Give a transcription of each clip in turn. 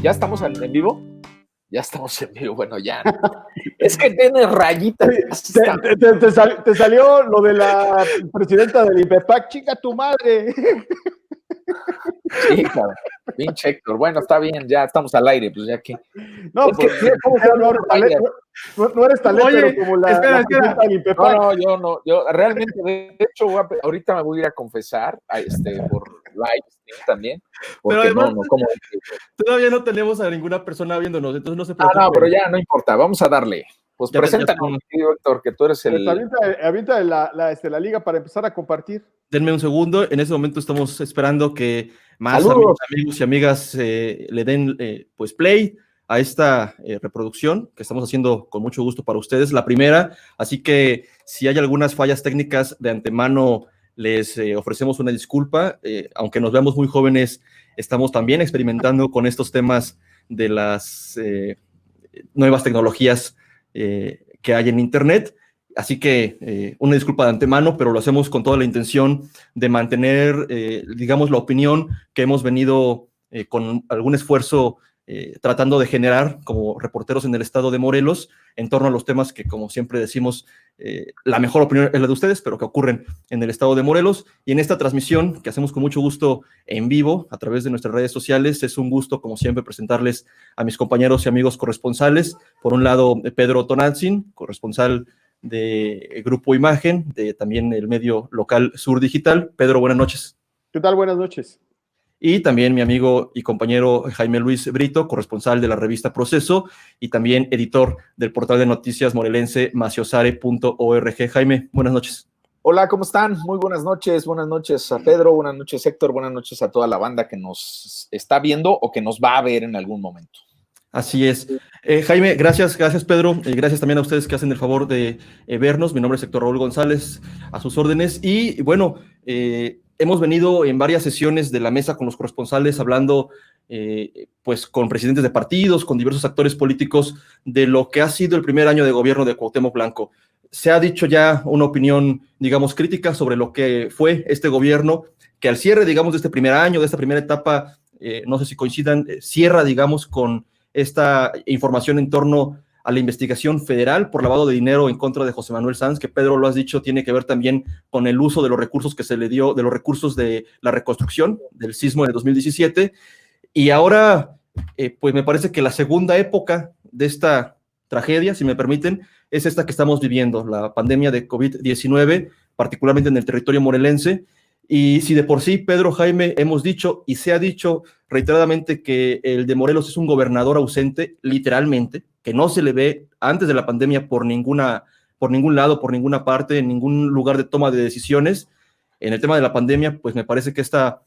¿Ya estamos en vivo? Ya estamos en vivo, bueno, ya. Es que tiene rayitas. Te salió lo de la presidenta del IPEPAC, chica tu madre. Sí, claro. Pinche Héctor. Bueno, está bien, ya estamos al aire, pues ya que. No, es que, no eres tan Oye, como la presidenta del IPEPAC. No, yo no, yo realmente, de hecho, ahorita me voy a ir a confesar por live stream también. Porque pero además, no, ¿cómo? Todavía no tenemos a ninguna persona viéndonos, entonces no se preocupen. No, pero ya no importa, vamos a darle. Pues preséntanos, Héctor, que tú eres el. Pues avienta la liga para empezar a compartir. Denme un segundo, en ese momento estamos esperando que más Saludos. amigos y amigas le den pues play a esta reproducción que estamos haciendo con mucho gusto para ustedes, la primera, así que si hay algunas fallas técnicas de antemano les ofrecemos una disculpa, aunque nos veamos muy jóvenes, estamos también experimentando con estos temas de las nuevas tecnologías que hay en internet. Así que una disculpa de antemano, pero lo hacemos con toda la intención de mantener, digamos, la opinión que hemos venido con algún esfuerzo tratando de generar como reporteros en el estado de Morelos en torno a los temas que, como siempre decimos, la mejor opinión es la de ustedes, pero que ocurren en el estado de Morelos. Y en esta transmisión que hacemos con mucho gusto en vivo a través de nuestras redes sociales, es un gusto, como siempre, presentarles a mis compañeros y amigos corresponsales. Por un lado, Pedro Tonantzin, corresponsal de Grupo Imagen, de también el medio local Sur Digital. Pedro, buenas noches. ¿Qué tal? Buenas noches. Y también mi amigo y compañero Jaime Luis Brito, corresponsal de la revista Proceso y también editor del portal de noticias morelense maciosare.org. Jaime, buenas noches. Hola, ¿cómo están? Muy buenas noches a Pedro, buenas noches Héctor, buenas noches a toda la banda que nos está viendo o que nos va a ver en algún momento. Así es. Jaime, gracias Pedro, gracias también a ustedes que hacen el favor de vernos. Mi nombre es Héctor Raúl González, a sus órdenes. Y bueno, hemos venido en varias sesiones de la mesa con los corresponsales hablando pues con presidentes de partidos, con diversos actores políticos de lo que ha sido el primer año de gobierno de Cuauhtémoc Blanco. Se ha dicho ya una opinión, digamos, crítica sobre lo que fue este gobierno, que al cierre, digamos, de este primer año, de esta primera etapa, no sé si coincidan, cierra, digamos, con esta información en torno a la investigación federal por lavado de dinero en contra de José Manuel Sanz, que Pedro lo has dicho, tiene que ver también con el uso de los recursos que se le dio, de los recursos de la reconstrucción del sismo de 2017. Y ahora, pues me parece que la segunda época de esta tragedia, si me permiten, es esta que estamos viviendo, la pandemia de COVID-19, particularmente en el territorio morelense. Y si de por sí, Pedro, Jaime, hemos dicho y se ha dicho reiteradamente que el de Morelos es un gobernador ausente, literalmente, que no se le ve antes de la pandemia por ningún lado, por ninguna parte, en ningún lugar de toma de decisiones. En el tema de la pandemia, pues me parece que esta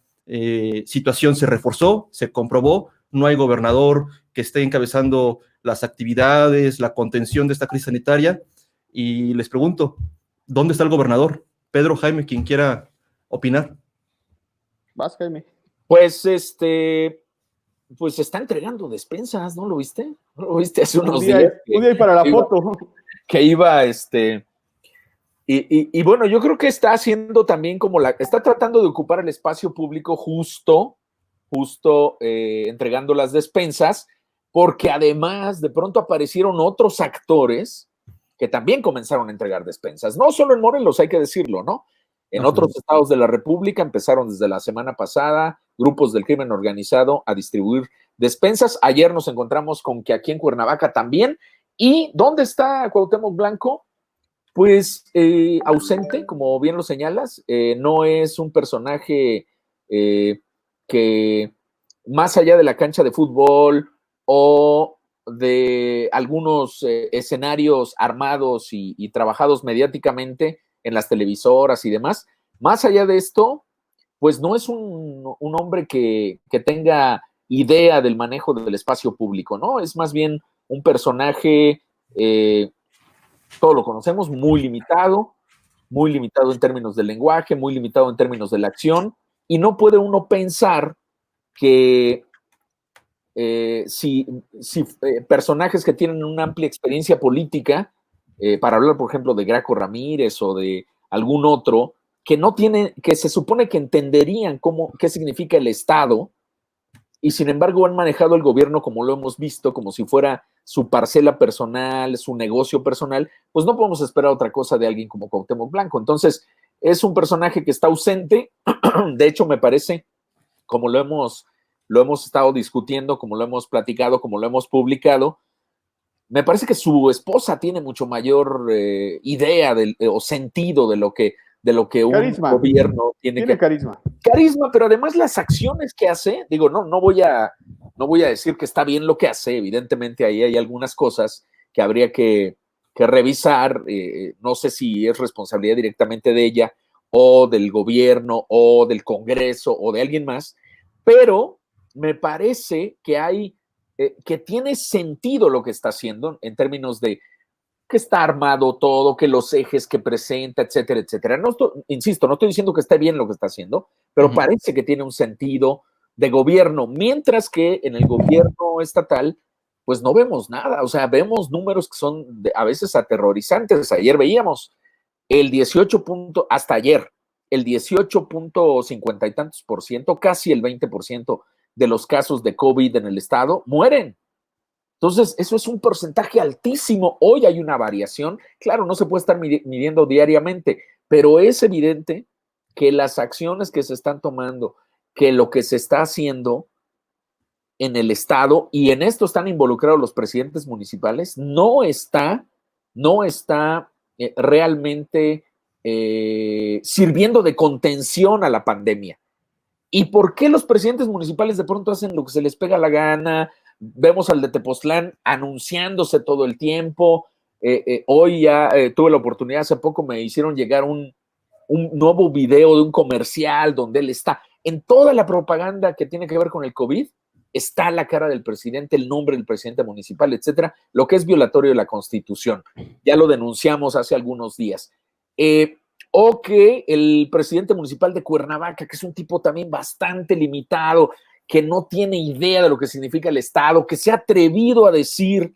situación se reforzó, se comprobó, no hay gobernador que esté encabezando las actividades, la contención de esta crisis sanitaria. Y les pregunto, ¿dónde está el gobernador? Pedro, Jaime, quien quiera opinar. Vas, Jaime. Pues pues está entregando despensas, ¿no lo viste? ¿No lo viste hace unos días? Un día y para la foto. Que iba, y bueno, yo creo que está haciendo también está tratando de ocupar el espacio público justo entregando las despensas, porque además de pronto aparecieron otros actores que también comenzaron a entregar despensas, no solo en Morelos, hay que decirlo, ¿no? En otros estados de la República empezaron desde la semana pasada grupos del crimen organizado a distribuir despensas. Ayer nos encontramos con que aquí en Cuernavaca también. ¿Y dónde está Cuauhtémoc Blanco? Pues ausente, como bien lo señalas. No es un personaje que más allá de la cancha de fútbol o de algunos escenarios armados y trabajados mediáticamente en las televisoras y demás, más allá de esto, pues no es un hombre que tenga idea del manejo del espacio público, ¿no? Es más bien un personaje, todos lo conocemos, muy limitado en términos del lenguaje, muy limitado en términos de la acción, y no puede uno pensar que si personajes que tienen una amplia experiencia política, para hablar, por ejemplo, de Graco Ramírez o de algún otro, que no tiene, que se supone que entenderían qué significa el Estado, y sin embargo han manejado el gobierno, como lo hemos visto, como si fuera su parcela personal, su negocio personal, pues no podemos esperar otra cosa de alguien como Cuauhtémoc Blanco. Entonces, es un personaje que está ausente. De hecho, me parece, como lo hemos estado discutiendo, como lo hemos platicado, como lo hemos publicado, me parece que su esposa tiene mucho mayor idea o sentido de lo que un Carisma. gobierno Tiene carisma. Carisma, pero además las acciones que hace, digo, no voy a decir que está bien lo que hace, evidentemente ahí hay algunas cosas que habría que revisar, no sé si es responsabilidad directamente de ella o del gobierno o del Congreso o de alguien más, pero me parece que tiene sentido lo que está haciendo en términos de que está armado todo, que los ejes que presenta, etcétera, etcétera. Insisto, no estoy diciendo que esté bien lo que está haciendo, pero parece que tiene un sentido de gobierno, mientras que en el gobierno estatal, pues no vemos nada. O sea, vemos números que son a veces aterrorizantes. Ayer veíamos hasta ayer, el 18.50 y tantos por ciento, casi el 20% de los casos de COVID en el estado mueren. Entonces, eso es un porcentaje altísimo. Hoy hay una variación. Claro, no se puede estar midiendo diariamente, pero es evidente que las acciones que se están tomando, que lo que se está haciendo en el estado, y en esto están involucrados los presidentes municipales, no está realmente sirviendo de contención a la pandemia. ¿Y por qué los presidentes municipales de pronto hacen lo que se les pega la gana? Vemos al de Tepoztlán anunciándose todo el tiempo. Hoy ya tuve la oportunidad, hace poco me hicieron llegar un nuevo video de un comercial donde él está. En toda la propaganda que tiene que ver con el COVID, está la cara del presidente, el nombre del presidente municipal, etcétera, lo que es violatorio de la Constitución. Ya lo denunciamos hace algunos días. O que el presidente municipal de Cuernavaca, que es un tipo también bastante limitado, que no tiene idea de lo que significa el Estado, que se ha atrevido a decir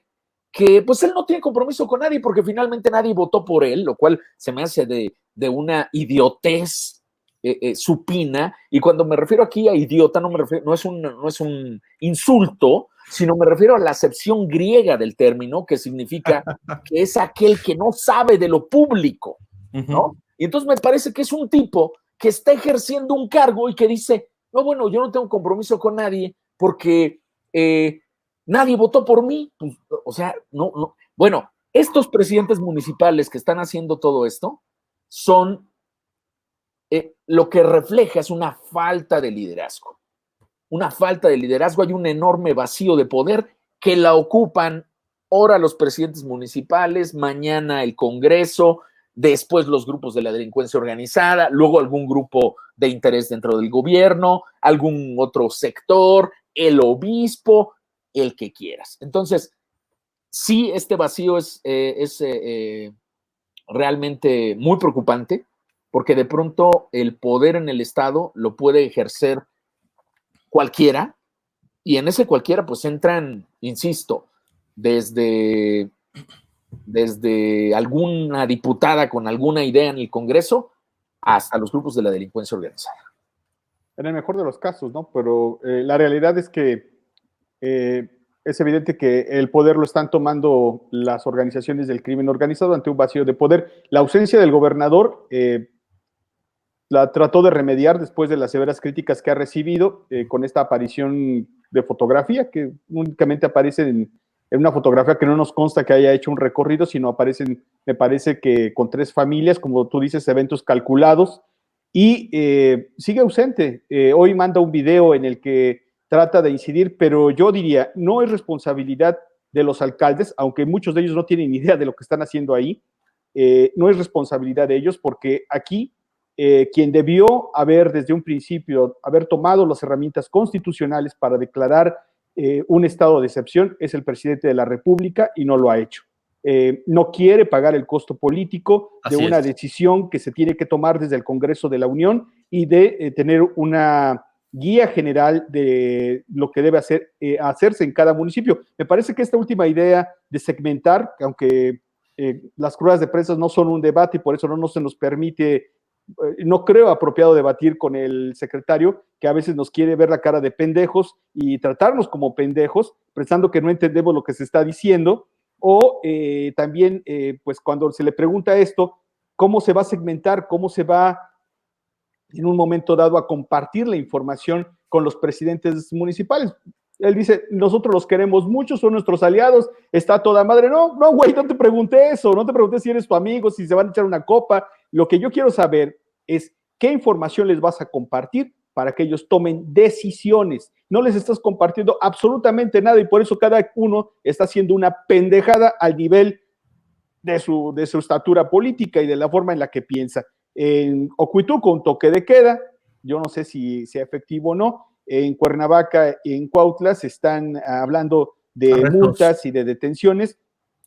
que pues él no tiene compromiso con nadie porque finalmente nadie votó por él, lo cual se me hace de una idiotez supina. Y cuando me refiero aquí a idiota, no es un insulto, sino me refiero a la acepción griega del término, que significa que es aquel que no sabe de lo público, ¿no? Y entonces me parece que es un tipo que está ejerciendo un cargo y que dice, no, bueno, yo no tengo compromiso con nadie porque nadie votó por mí. Pues, o sea, no. Bueno, estos presidentes municipales que están haciendo todo esto son, lo que refleja es una falta de liderazgo. Una falta de liderazgo, hay un enorme vacío de poder que la ocupan ahora los presidentes municipales, mañana el Congreso, después los grupos de la delincuencia organizada, luego algún grupo de interés dentro del gobierno, algún otro sector, el obispo, el que quieras. Entonces, sí, este vacío es realmente muy preocupante, porque de pronto el poder en el Estado lo puede ejercer cualquiera, y en ese cualquiera pues entran, insisto, desde alguna diputada con alguna idea en el Congreso hasta los grupos de la delincuencia organizada. En el mejor de los casos, ¿no? Pero la realidad es que es evidente que el poder lo están tomando las organizaciones del crimen organizado ante un vacío de poder. La ausencia del gobernador la trató de remediar después de las severas críticas que ha recibido con esta aparición de fotografía, que únicamente aparece en una fotografía que no nos consta que haya hecho un recorrido, sino aparecen, me parece que con 3 familias, como tú dices, eventos calculados, y sigue ausente. Hoy manda un video en el que trata de incidir, pero yo diría, no es responsabilidad de los alcaldes, aunque muchos de ellos no tienen idea de lo que están haciendo ahí, no es responsabilidad de ellos, porque aquí quien debió haber desde un principio, haber tomado las herramientas constitucionales para declarar un estado de excepción es el presidente de la República y no lo ha hecho. No quiere pagar el costo político de una decisión que se tiene que tomar desde el Congreso de la Unión y de tener una guía general de lo que debe hacerse en cada municipio. Me parece que esta última idea de segmentar, aunque las ruedas de prensa no son un debate y por eso no se nos permite no creo apropiado debatir con el secretario, que a veces nos quiere ver la cara de pendejos y tratarnos como pendejos, pensando que no entendemos lo que se está diciendo, o también, pues cuando se le pregunta esto, ¿cómo se va a segmentar? ¿Cómo se va en un momento dado a compartir la información con los presidentes municipales? Él dice, nosotros los queremos mucho, son nuestros aliados, está toda madre. No, no, güey, no te pregunté eso, no te pregunté si eres tu amigo, si se van a echar una copa. Lo que yo quiero saber es qué información les vas a compartir para que ellos tomen decisiones. No les estás compartiendo absolutamente nada y por eso cada uno está haciendo una pendejada al nivel de su estatura política y de la forma en la que piensa. En Ocuituco, un toque de queda, yo no sé si sea efectivo o no. En Cuernavaca y en Cuautla se están hablando de Arrestos. multas y de detenciones.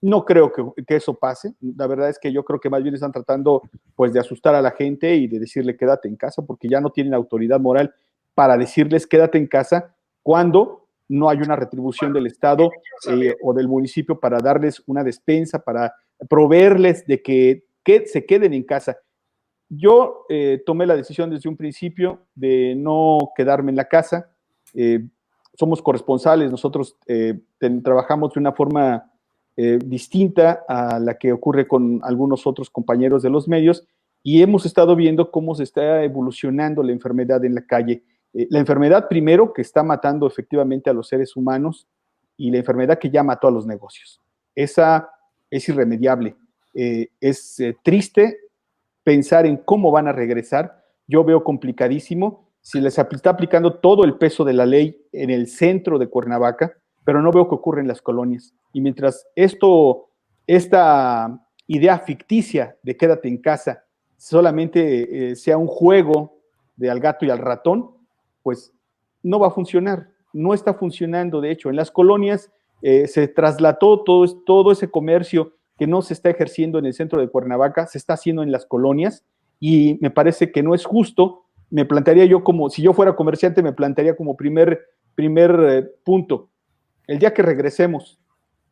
No creo que eso pase. La verdad es que yo creo que más bien están tratando pues de asustar a la gente y de decirle quédate en casa, porque ya no tienen autoridad moral para decirles quédate en casa cuando no hay una retribución del Estado o del municipio para darles una despensa, para proveerles de que se queden en casa. Yo tomé la decisión desde un principio de no quedarme en la casa. Somos corresponsales, nosotros trabajamos de una forma distinta a la que ocurre con algunos otros compañeros de los medios y hemos estado viendo cómo se está evolucionando la enfermedad en la calle. La enfermedad primero que está matando efectivamente a los seres humanos y la enfermedad que ya mató a los negocios. Esa es irremediable. Es triste pensar en cómo van a regresar. Yo veo complicadísimo. Si les está aplicando todo el peso de la ley en el centro de Cuernavaca, pero no veo que ocurra en las colonias. Y mientras esta idea ficticia de quédate en casa solamente sea un juego de al gato y al ratón, pues no va a funcionar. No está funcionando, de hecho. En las colonias se trasladó todo ese comercio que no se está ejerciendo en el centro de Cuernavaca, se está haciendo en las colonias y me parece que no es justo. Me plantearía yo como, si yo fuera comerciante, me plantearía como primer punto. El día que regresemos,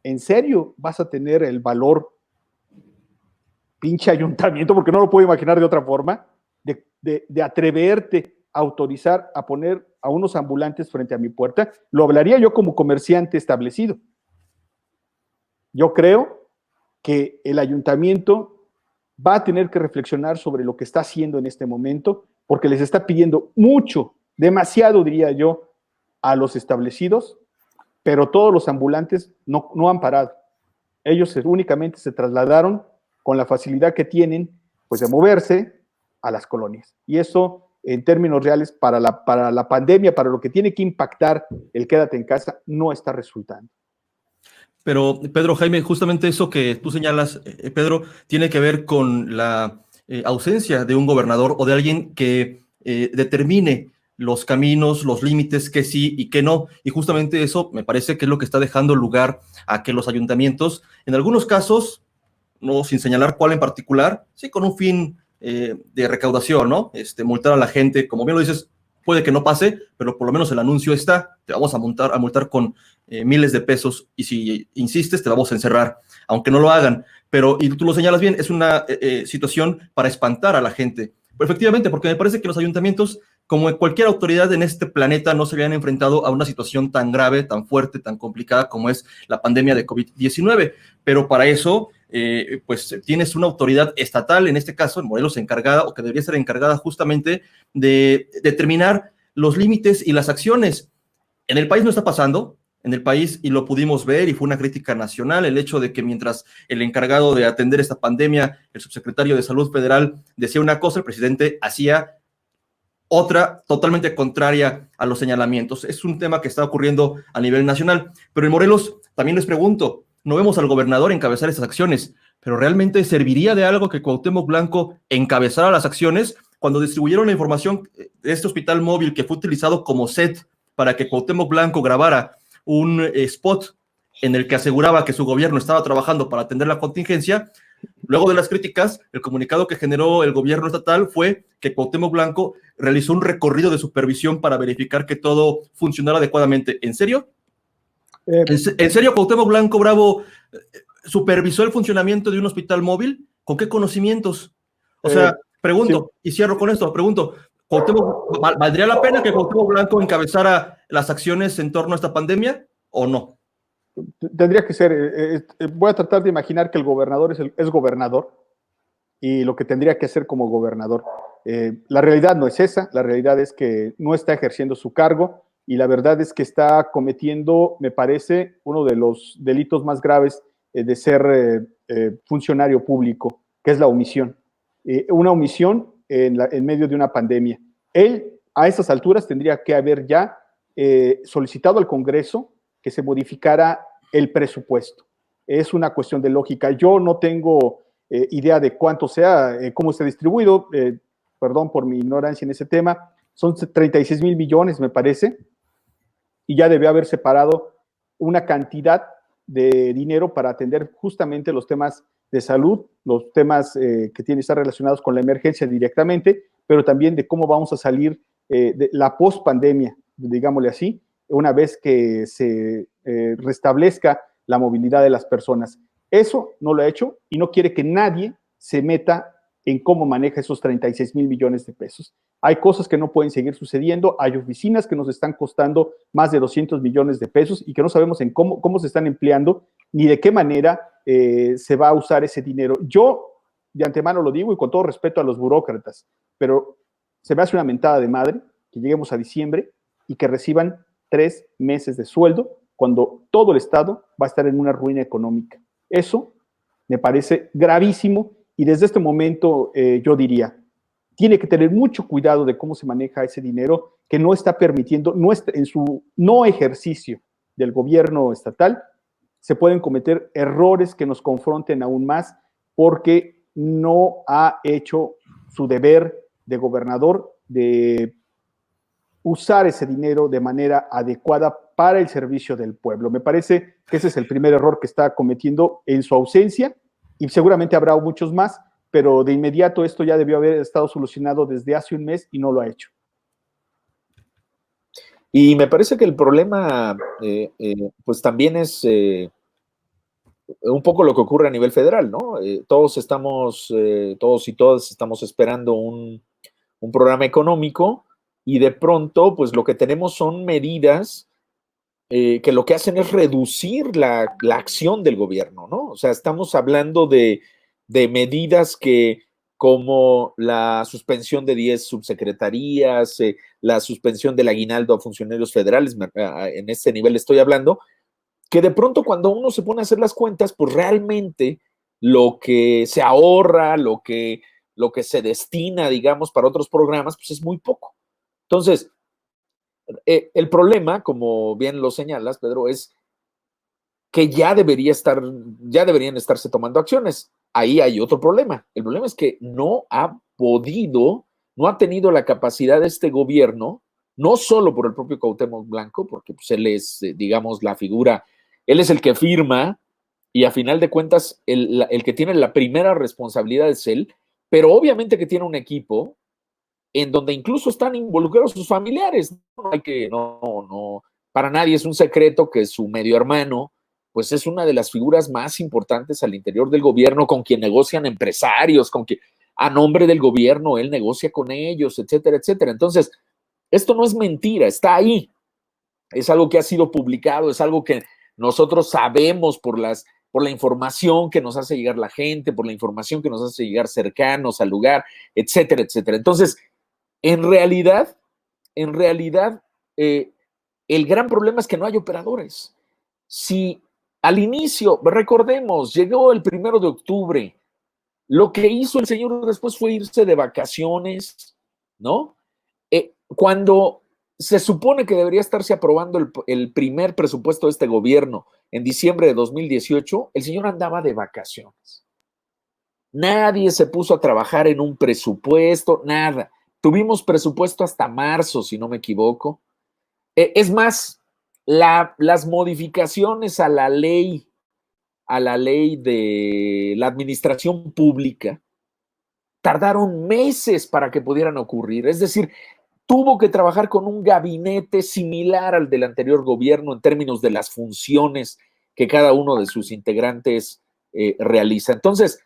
¿en serio vas a tener el valor, pinche ayuntamiento, porque no lo puedo imaginar de otra forma, de atreverte a autorizar a poner a unos ambulantes frente a mi puerta? Lo hablaría yo como comerciante establecido. Yo creo que el ayuntamiento va a tener que reflexionar sobre lo que está haciendo en este momento, porque les está pidiendo mucho, demasiado diría yo, a los establecidos, pero todos los ambulantes no han parado. Ellos únicamente se trasladaron con la facilidad que tienen, pues de moverse a las colonias. Y eso, en términos reales, para la pandemia, para lo que tiene que impactar el quédate en casa, no está resultando. Pero, Pedro, Jaime, justamente eso que tú señalas, Pedro, tiene que ver con la ausencia de un gobernador o de alguien que determine los caminos, los límites, que sí y que no. Y justamente eso me parece que es lo que está dejando lugar a que los ayuntamientos, en algunos casos, no sin señalar cuál en particular, sí, con un fin de recaudación, ¿no? Multar a la gente, como bien lo dices, puede que no pase, pero por lo menos el anuncio está, te vamos a multar con miles de pesos y si insistes te vamos a encerrar, aunque no lo hagan. Pero, y tú lo señalas bien, es una situación para espantar a la gente. Pero efectivamente, porque me parece que los ayuntamientos, como cualquier autoridad en este planeta, no se habían enfrentado a una situación tan grave, tan fuerte, tan complicada como es la pandemia de COVID-19. Pero para eso, pues tienes una autoridad estatal, en este caso, en Morelos, encargada, o que debería ser encargada justamente de determinar los límites y las acciones. En el país no está pasando. En el país, y lo pudimos ver, y fue una crítica nacional, el hecho de que mientras el encargado de atender esta pandemia, el subsecretario de Salud Federal, decía una cosa, el presidente hacía otra totalmente contraria a los señalamientos. Es un tema que está ocurriendo a nivel nacional. Pero en Morelos, también les pregunto, no vemos al gobernador encabezar estas acciones, pero ¿realmente serviría de algo que Cuauhtémoc Blanco encabezara las acciones? Cuando distribuyeron la información de este hospital móvil que fue utilizado como set para que Cuauhtémoc Blanco grabara un spot en el que aseguraba que su gobierno estaba trabajando para atender la contingencia, luego de las críticas, el comunicado que generó el gobierno estatal fue que Cuauhtémoc Blanco realizó un recorrido de supervisión para verificar que todo funcionara adecuadamente. ¿En serio? ¿En serio Cuauhtémoc Blanco Bravo supervisó el funcionamiento de un hospital móvil? ¿Con qué conocimientos? O sea, Pregunto, y cierro con esto, pregunto, ¿valdría la pena que Cuauhtémoc Blanco encabezara las acciones en torno a esta pandemia o no? Tendría que ser, voy a tratar de imaginar que el gobernador es gobernador y lo que tendría que hacer como gobernador. La realidad no es esa, la realidad es que no está ejerciendo su cargo y la verdad es que está cometiendo, me parece, uno de los delitos más graves de ser funcionario público, que es la omisión. Una omisión en medio de una pandemia. Él, a estas alturas, tendría que haber ya solicitado al Congreso que se modificara el presupuesto. Es una cuestión de lógica. Yo no tengo idea de cuánto sea, cómo está distribuido, perdón por mi ignorancia en ese tema, son 36 mil millones, me parece, y ya debió haber separado una cantidad de dinero para atender justamente los temas de salud, los temas que tienen que estar relacionados con la emergencia directamente, pero también de cómo vamos a salir de la post-pandemia, digámosle así, una vez que se restablezca la movilidad de las personas. Eso no lo ha hecho y no quiere que nadie se meta en cómo maneja esos 36 mil millones de pesos. Hay cosas que no pueden seguir sucediendo, hay oficinas que nos están costando más de 200 millones de pesos y que no sabemos en cómo se están empleando ni de qué manera se va a usar ese dinero. Yo de antemano lo digo y con todo respeto a los burócratas, pero se me hace una mentada de madre que lleguemos a diciembre y que reciban 3 meses de sueldo cuando todo el Estado va a estar en una ruina económica. Eso me parece gravísimo y desde este momento yo diría, tiene que tener mucho cuidado de cómo se maneja ese dinero que no está permitiendo, en su no ejercicio del gobierno estatal, se pueden cometer errores que nos confronten aún más porque no ha hecho su deber de gobernador de usar ese dinero de manera adecuada para el servicio del pueblo. Me parece que ese es el primer error que está cometiendo en su ausencia y seguramente habrá muchos más, pero de inmediato esto ya debió haber estado solucionado desde hace un mes y no lo ha hecho. Y me parece que el problema, pues también es un poco lo que ocurre a nivel federal, ¿no? Todos y todas estamos esperando un programa económico y de pronto, pues lo que tenemos son medidas que lo que hacen es reducir la acción del gobierno, ¿no? O sea, estamos hablando de medidas que como la suspensión de 10 subsecretarías, la suspensión del aguinaldo a funcionarios federales, en este nivel estoy hablando, que de pronto cuando uno se pone a hacer las cuentas, pues realmente lo que se ahorra, lo que se destina, digamos, para otros programas, pues es muy poco. Entonces, el problema, como bien lo señalas, Pedro, es que ya deberían estarse tomando acciones. Ahí hay otro problema. El problema es que no ha tenido la capacidad de este gobierno, no solo por el propio Cuauhtémoc Blanco, porque pues, él es, digamos, la figura, él es el que firma y a final de cuentas el que tiene la primera responsabilidad es él, pero obviamente que tiene un equipo en donde incluso están involucrados sus familiares. Para nadie es un secreto que su medio hermano, pues es una de las figuras más importantes al interior del gobierno, con quien negocian empresarios, con quien a nombre del gobierno él negocia con ellos, etcétera, etcétera. Entonces, esto no es mentira, está ahí. Es algo que ha sido publicado, es algo que nosotros sabemos por la información que nos hace llegar la gente, por la información que nos hace llegar cercanos al lugar, etcétera, etcétera. Entonces, en realidad, el gran problema es que no hay operadores. Si al inicio, recordemos, llegó el 1 de octubre, lo que hizo el señor después fue irse de vacaciones, ¿no? Cuando se supone que debería estarse aprobando el primer presupuesto de este gobierno en diciembre de 2018, el señor andaba de vacaciones. Nadie se puso a trabajar en un presupuesto, nada. Tuvimos presupuesto hasta marzo, si no me equivoco. Es más, las modificaciones a la ley de la administración pública tardaron meses para que pudieran ocurrir. Es decir, tuvo que trabajar con un gabinete similar al del anterior gobierno en términos de las funciones que cada uno de sus integrantes realiza. Entonces,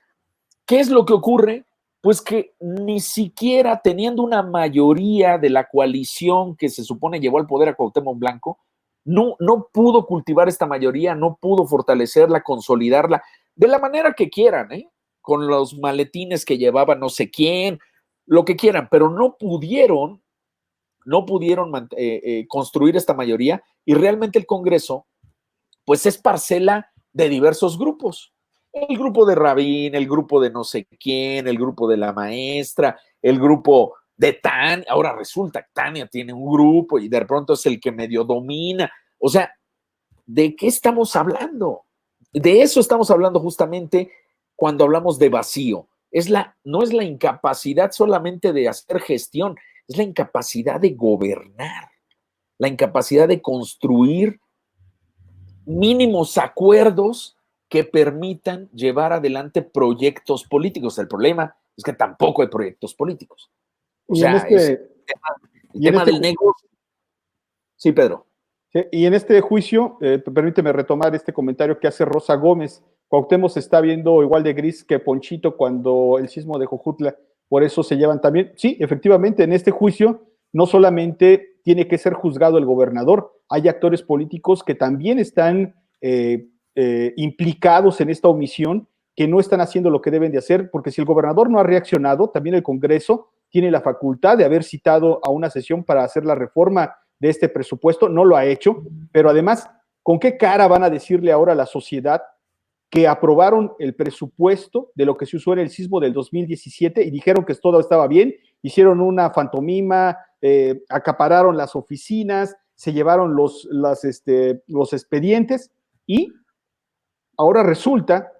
¿qué es lo que ocurre? pues que ni siquiera teniendo una mayoría de la coalición que se supone llevó al poder a Cuauhtémoc Blanco, no pudo cultivar esta mayoría, no pudo fortalecerla, consolidarla, de la manera que quieran, con los maletines que llevaba no sé quién, lo que quieran, pero no pudieron construir esta mayoría, y realmente el Congreso pues es parcela de diversos grupos. El grupo de Rabín, el grupo de no sé quién, el grupo de la maestra, el grupo de Tania. Ahora resulta que Tania tiene un grupo y de pronto es el que medio domina. O sea, ¿de qué estamos hablando? De eso estamos hablando justamente cuando hablamos de vacío. No es la incapacidad solamente de hacer gestión, es la incapacidad de gobernar, la incapacidad de construir mínimos acuerdos que permitan llevar adelante proyectos políticos. El problema es que tampoco hay proyectos políticos. O sea, es el tema del negocio. Sí, Pedro. Sí, y en este juicio, permíteme retomar este comentario que hace Rosa Gómez. Cuauhtémoc se está viendo igual de gris que Ponchito cuando el sismo de Jojutla, por eso se llevan también. Sí, efectivamente, en este juicio no solamente tiene que ser juzgado el gobernador, hay actores políticos que también están implicados en esta omisión, que no están haciendo lo que deben de hacer, porque si el gobernador no ha reaccionado, también el Congreso tiene la facultad de haber citado a una sesión para hacer la reforma de este presupuesto, no lo ha hecho, pero además, ¿con qué cara van a decirle ahora a la sociedad que aprobaron el presupuesto de lo que se usó en el sismo del 2017 y dijeron que todo estaba bien, hicieron una fantomima, acapararon las oficinas, se llevaron los expedientes y ahora resulta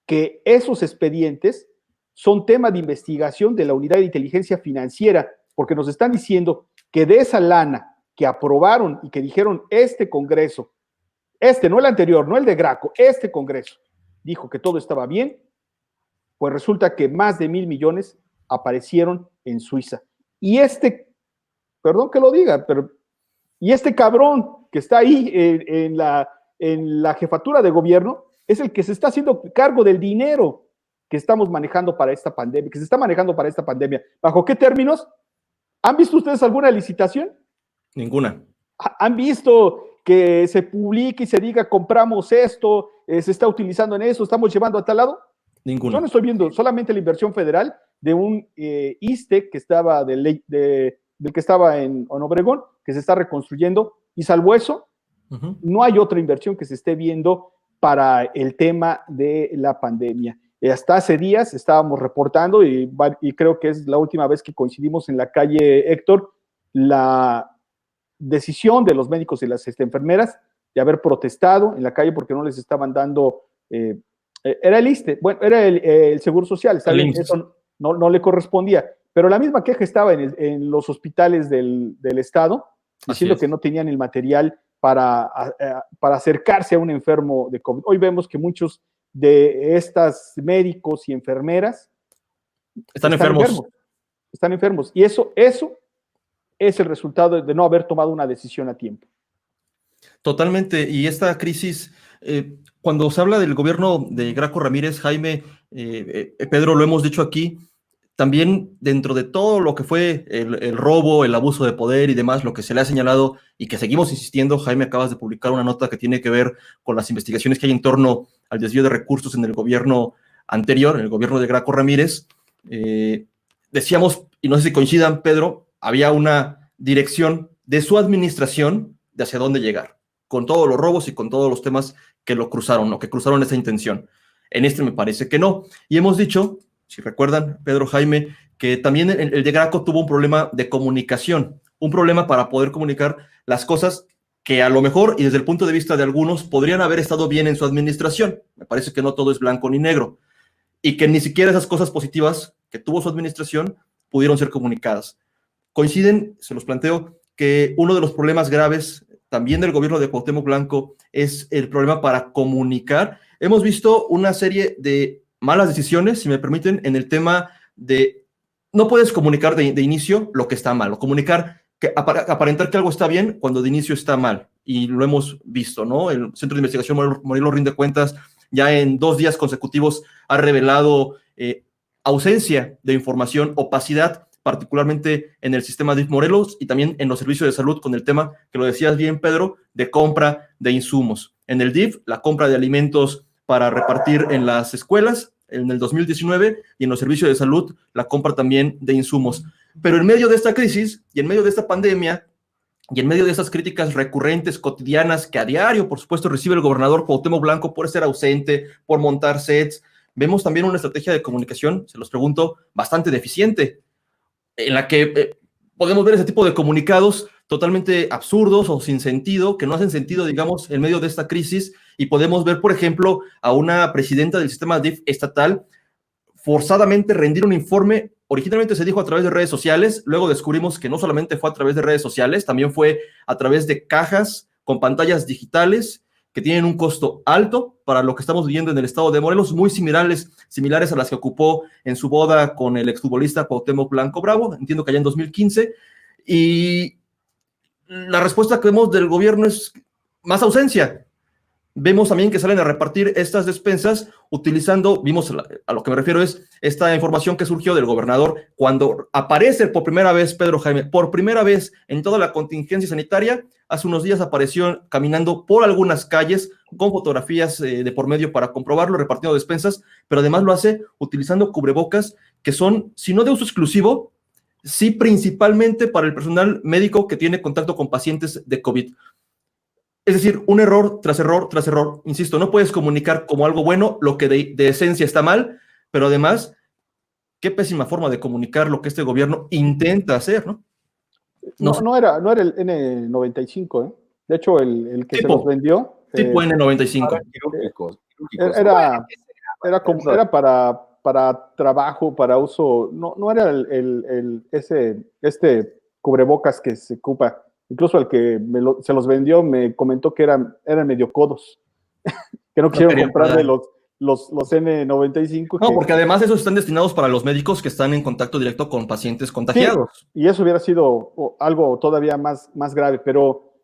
que esos expedientes son tema de investigación de la Unidad de Inteligencia Financiera, porque nos están diciendo que de esa lana que aprobaron y que dijeron este Congreso, no el anterior, no el de Graco, este Congreso, dijo que todo estaba bien, pues resulta que más de 1,000 millones aparecieron en Suiza. Y perdón que lo diga, pero y este cabrón que está ahí en la jefatura de gobierno es el que se está haciendo cargo del dinero que estamos manejando para esta pandemia, que se está manejando para esta pandemia. ¿Bajo qué términos? ¿Han visto ustedes alguna licitación? Ninguna. ¿Han visto que se publique y se diga compramos esto, se está utilizando en eso, estamos llevando a tal lado? Ninguna. Yo no estoy viendo solamente la inversión federal de un ISSSTE que estaba del que estaba en Obregón, que se está reconstruyendo, y salvo eso, no hay otra inversión que se esté viendo para el tema de la pandemia. Hasta hace días estábamos reportando, y creo que es la última vez que coincidimos en la calle Héctor, la decisión de los médicos y las enfermeras de haber protestado en la calle porque no les estaban dando, era el ISSSTE, bueno, era el Seguro Social, está bien, eso no le correspondía, pero la misma queja estaba en los hospitales del estado, diciendo que no tenían el material para acercarse a un enfermo de COVID. Hoy vemos que muchos de estas médicos y enfermeras están enfermos, y eso es el resultado de no haber tomado una decisión a tiempo. Totalmente, y esta crisis, cuando se habla del gobierno de Graco Ramírez, Jaime, Pedro, lo hemos dicho aquí, también dentro de todo lo que fue el robo, el abuso de poder y demás, lo que se le ha señalado y que seguimos insistiendo, Jaime, acabas de publicar una nota que tiene que ver con las investigaciones que hay en torno al desvío de recursos en el gobierno anterior, en el gobierno de Graco Ramírez. Decíamos, y no sé si coincidan, Pedro, había una dirección de su administración de hacia dónde llegar, con todos los robos y con todos los temas que lo cruzaron, o que cruzaron esa intención. En este me parece que no. Y hemos dicho, si recuerdan, Pedro, Jaime, que también el de Graco tuvo un problema de comunicación, un problema para poder comunicar las cosas que a lo mejor, y desde el punto de vista de algunos, podrían haber estado bien en su administración. Me parece que no todo es blanco ni negro, y que ni siquiera esas cosas positivas que tuvo su administración pudieron ser comunicadas. Coinciden, se los planteo, que uno de los problemas graves también del gobierno de Cuauhtémoc Blanco es el problema para comunicar. Hemos visto una serie de malas decisiones, si me permiten, en el tema de no puedes comunicar de inicio lo que está mal, o comunicar, aparentar que algo está bien cuando de inicio está mal, y lo hemos visto, ¿no? El Centro de Investigación Morelos Rinde Cuentas ya en 2 días consecutivos ha revelado ausencia de información, opacidad, particularmente en el sistema DIF Morelos y también en los servicios de salud con el tema, que lo decías bien, Pedro, de compra de insumos. En el DIF, la compra de alimentos para repartir en las escuelas en el 2019 y en los servicios de salud, la compra también de insumos. Pero en medio de esta crisis y en medio de esta pandemia y en medio de esas críticas recurrentes, cotidianas, que a diario, por supuesto, recibe el gobernador Cuauhtémoc Blanco por ser ausente, por montar sets, vemos también una estrategia de comunicación, se los pregunto, bastante deficiente, en la que podemos ver ese tipo de comunicados totalmente absurdos o sin sentido, que no hacen sentido, digamos, en medio de esta crisis, y podemos ver, por ejemplo, a una presidenta del sistema DIF estatal forzadamente rendir un informe. Originalmente se dijo a través de redes sociales, luego descubrimos que no solamente fue a través de redes sociales, también fue a través de cajas con pantallas digitales que tienen un costo alto para lo que estamos viviendo en el estado de Morelos, muy similares a las que ocupó en su boda con el exfutbolista Cuauhtémoc Blanco Bravo, entiendo que allá en 2015, y la respuesta que vemos del gobierno es más ausencia. Vemos también que salen a repartir estas despensas utilizando, a lo que me refiero es esta información que surgió del gobernador cuando aparece por primera vez, Pedro Jaime, por primera vez en toda la contingencia sanitaria. Hace unos días apareció caminando por algunas calles con fotografías de por medio para comprobarlo, repartiendo despensas, pero además lo hace utilizando cubrebocas que son, si no de uso exclusivo, sí principalmente para el personal médico que tiene contacto con pacientes de COVID. Es decir, un error tras error tras error. Insisto, no puedes comunicar como algo bueno lo que de esencia está mal, pero además, qué pésima forma de comunicar lo que este gobierno intenta hacer, ¿no? No era el N95, ¿eh? De hecho, el que se los vendió. Tipo N95. Era para trabajo, para uso. No era este cubrebocas que se ocupa. Incluso el que se los vendió me comentó que eran medio codos, que no quisieron comprarle los N95. No, porque además esos están destinados para los médicos que están en contacto directo con pacientes contagiados. Sí, y eso hubiera sido algo todavía más grave, pero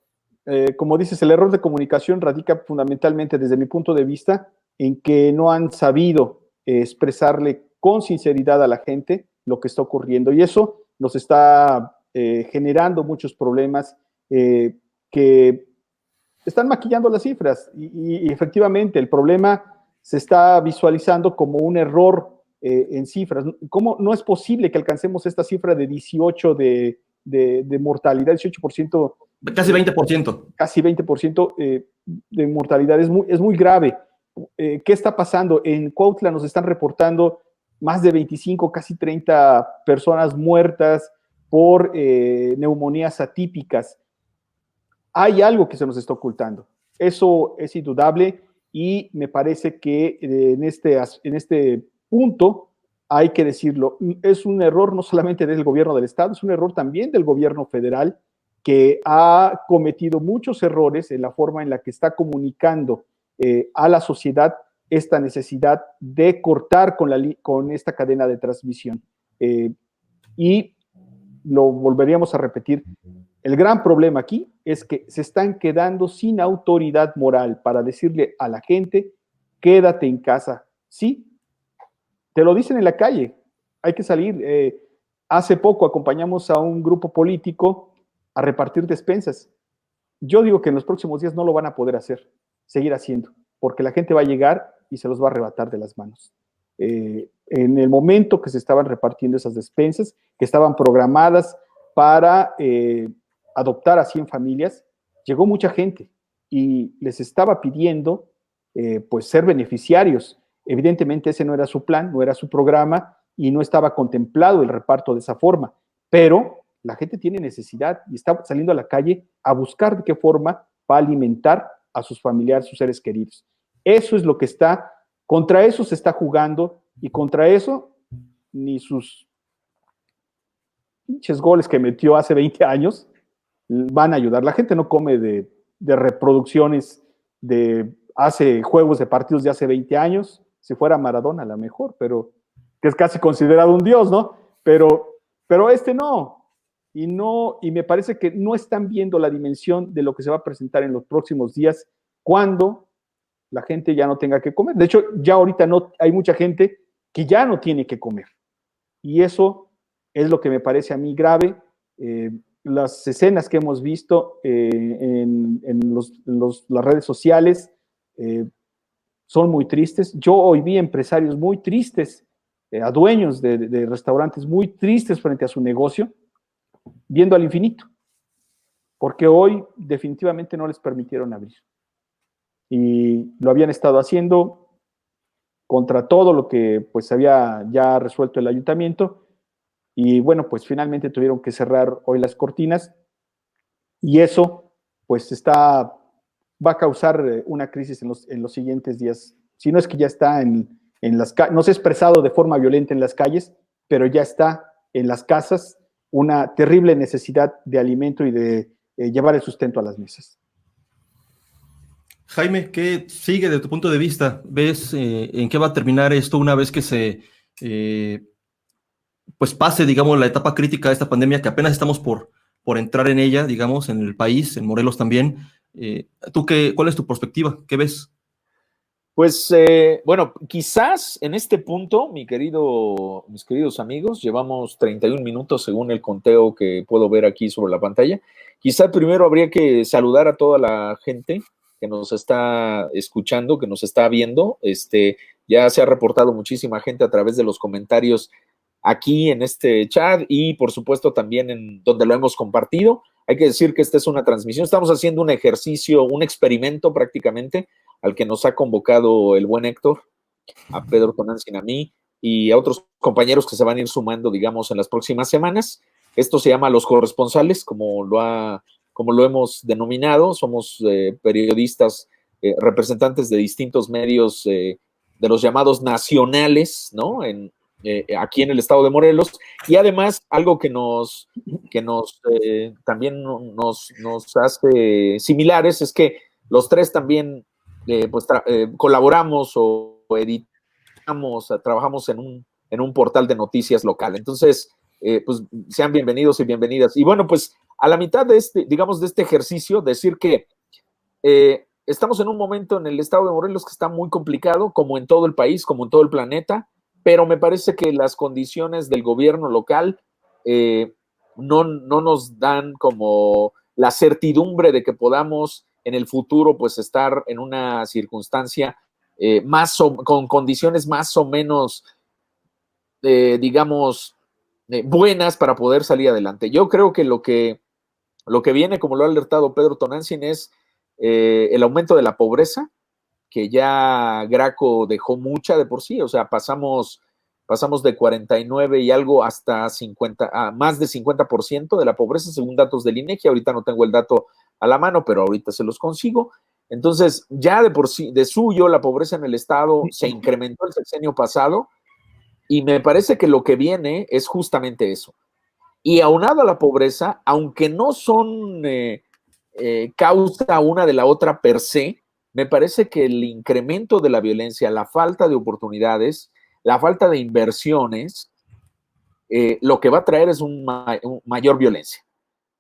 como dices, el error de comunicación radica fundamentalmente desde mi punto de vista en que no han sabido expresarle con sinceridad a la gente lo que está ocurriendo, y eso nos está generando muchos problemas que están maquillando las cifras, y efectivamente el problema se está visualizando como un error en cifras. ¿Cómo no es posible que alcancemos esta cifra de 18 de mortalidad, 18%? Casi 20%. Casi 20% de mortalidad, es muy grave. ¿Qué está pasando? En Cuautla nos están reportando más de 25, casi 30 personas muertas por neumonías atípicas. Hay algo que se nos está ocultando. Eso es indudable, y me parece que en este punto hay que decirlo. Es un error no solamente del gobierno del estado, es un error también del gobierno federal, que ha cometido muchos errores en la forma en la que está comunicando a la sociedad esta necesidad de cortar con esta cadena de transmisión. Y lo volveríamos a repetir, el gran problema aquí es que se están quedando sin autoridad moral para decirle a la gente, quédate en casa. Sí, te lo dicen en la calle, hay que salir. Hace poco acompañamos a un grupo político a repartir despensas. Yo digo que en los próximos días no lo van a poder seguir haciendo, porque la gente va a llegar y se los va a arrebatar de las manos. En el momento que se estaban repartiendo esas despensas, que estaban programadas para adoptar a 100 familias, llegó mucha gente y les estaba pidiendo pues ser beneficiarios. Evidentemente ese no era su plan, no era su programa, y no estaba contemplado el reparto de esa forma, pero la gente tiene necesidad y está saliendo a la calle a buscar de qué forma va a alimentar a sus familiares, sus seres queridos. Eso es lo que contra eso se está jugando, y contra eso ni sus pinches goles que metió hace 20 años van a ayudar. La gente no come de reproducciones hace juegos de partidos de hace 20 años. Si fuera Maradona, a lo mejor, pero que es casi considerado un dios, ¿no? Pero este no. Y me parece que no están viendo la dimensión de lo que se va a presentar en los próximos días, cuando la gente ya no tenga que comer. De hecho, ya ahorita no hay mucha gente que ya no tiene que comer. Y eso es lo que me parece a mí grave. Las escenas que hemos visto en las redes sociales son muy tristes. Yo hoy vi empresarios muy tristes, a dueños de restaurantes muy tristes frente a su negocio, viendo al infinito, porque hoy definitivamente no les permitieron abrir. Y lo habían estado haciendo contra todo lo que pues había ya resuelto el ayuntamiento, y bueno, pues finalmente tuvieron que cerrar hoy las cortinas, y eso pues va a causar una crisis en los siguientes días. Si no es que ya está en las calles, no se ha expresado de forma violenta en las calles, pero ya está en las casas una terrible necesidad de alimento y de llevar el sustento a las mesas. Jaime, ¿qué sigue de tu punto de vista? ¿Ves en qué va a terminar esto una vez que se pues pase, digamos, la etapa crítica de esta pandemia, que apenas estamos por entrar en ella, digamos, en el país, en Morelos también? ¿Cuál es tu perspectiva? ¿Qué ves? Pues bueno, quizás en este punto, mis queridos amigos, llevamos 31 minutos según el conteo que puedo ver aquí sobre la pantalla. Quizá primero habría que saludar a toda la gente que nos está escuchando, que nos está viendo. Ya se ha reportado muchísima gente a través de los comentarios aquí en este chat y por supuesto también en donde lo hemos compartido. Hay que decir que esta es una transmisión, estamos haciendo un ejercicio, un experimento prácticamente, al que nos ha convocado el buen Héctor, a Pedro Tonantzin, a mí y a otros compañeros que se van a ir sumando, digamos, en las próximas semanas. Esto se llama Los Corresponsales, como lo hemos denominado. Somos periodistas, representantes de distintos medios de los llamados nacionales, ¿no? Aquí en el estado de Morelos, y además algo que también nos hace similares es que los tres también colaboramos o editamos, trabajamos en un portal de noticias local. Entonces, pues sean bienvenidos y bienvenidas. Y bueno, pues a la mitad de este ejercicio, decir que estamos en un momento en el estado de Morelos que está muy complicado, como en todo el país, como en todo el planeta, pero me parece que las condiciones del gobierno local no nos dan como la certidumbre de que podamos en el futuro pues estar en una circunstancia con condiciones más o menos, digamos, buenas para poder salir adelante. Yo creo que lo que viene, como lo ha alertado Pedro Tonantzin, es el aumento de la pobreza, que ya Graco dejó mucha de por sí. O sea, pasamos de 49 y algo hasta 50, más de 50% de la pobreza, según datos del INEGI. Ahorita no tengo el dato a la mano, pero ahorita se los consigo. Entonces, ya de por sí, de suyo, la pobreza en el estado se incrementó el sexenio pasado, y me parece que lo que viene es justamente eso. Y aunado a la pobreza, aunque no son causa una de la otra per se, me parece que el incremento de la violencia, la falta de oportunidades, la falta de inversiones, lo que va a traer es mayor violencia.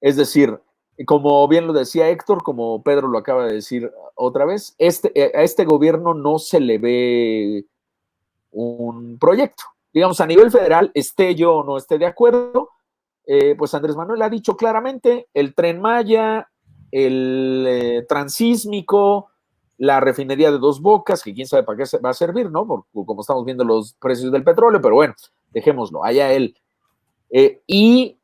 Es decir, como bien lo decía Héctor, como Pedro lo acaba de decir otra vez, a este gobierno no se le ve un proyecto. Digamos, a nivel federal, esté yo o no esté de acuerdo, pues Andrés Manuel ha dicho claramente: el Tren Maya, el transísmico, la refinería de Dos Bocas, que quién sabe para qué va a servir, ¿no? Como estamos viendo los precios del petróleo, pero bueno, dejémoslo, allá él. Y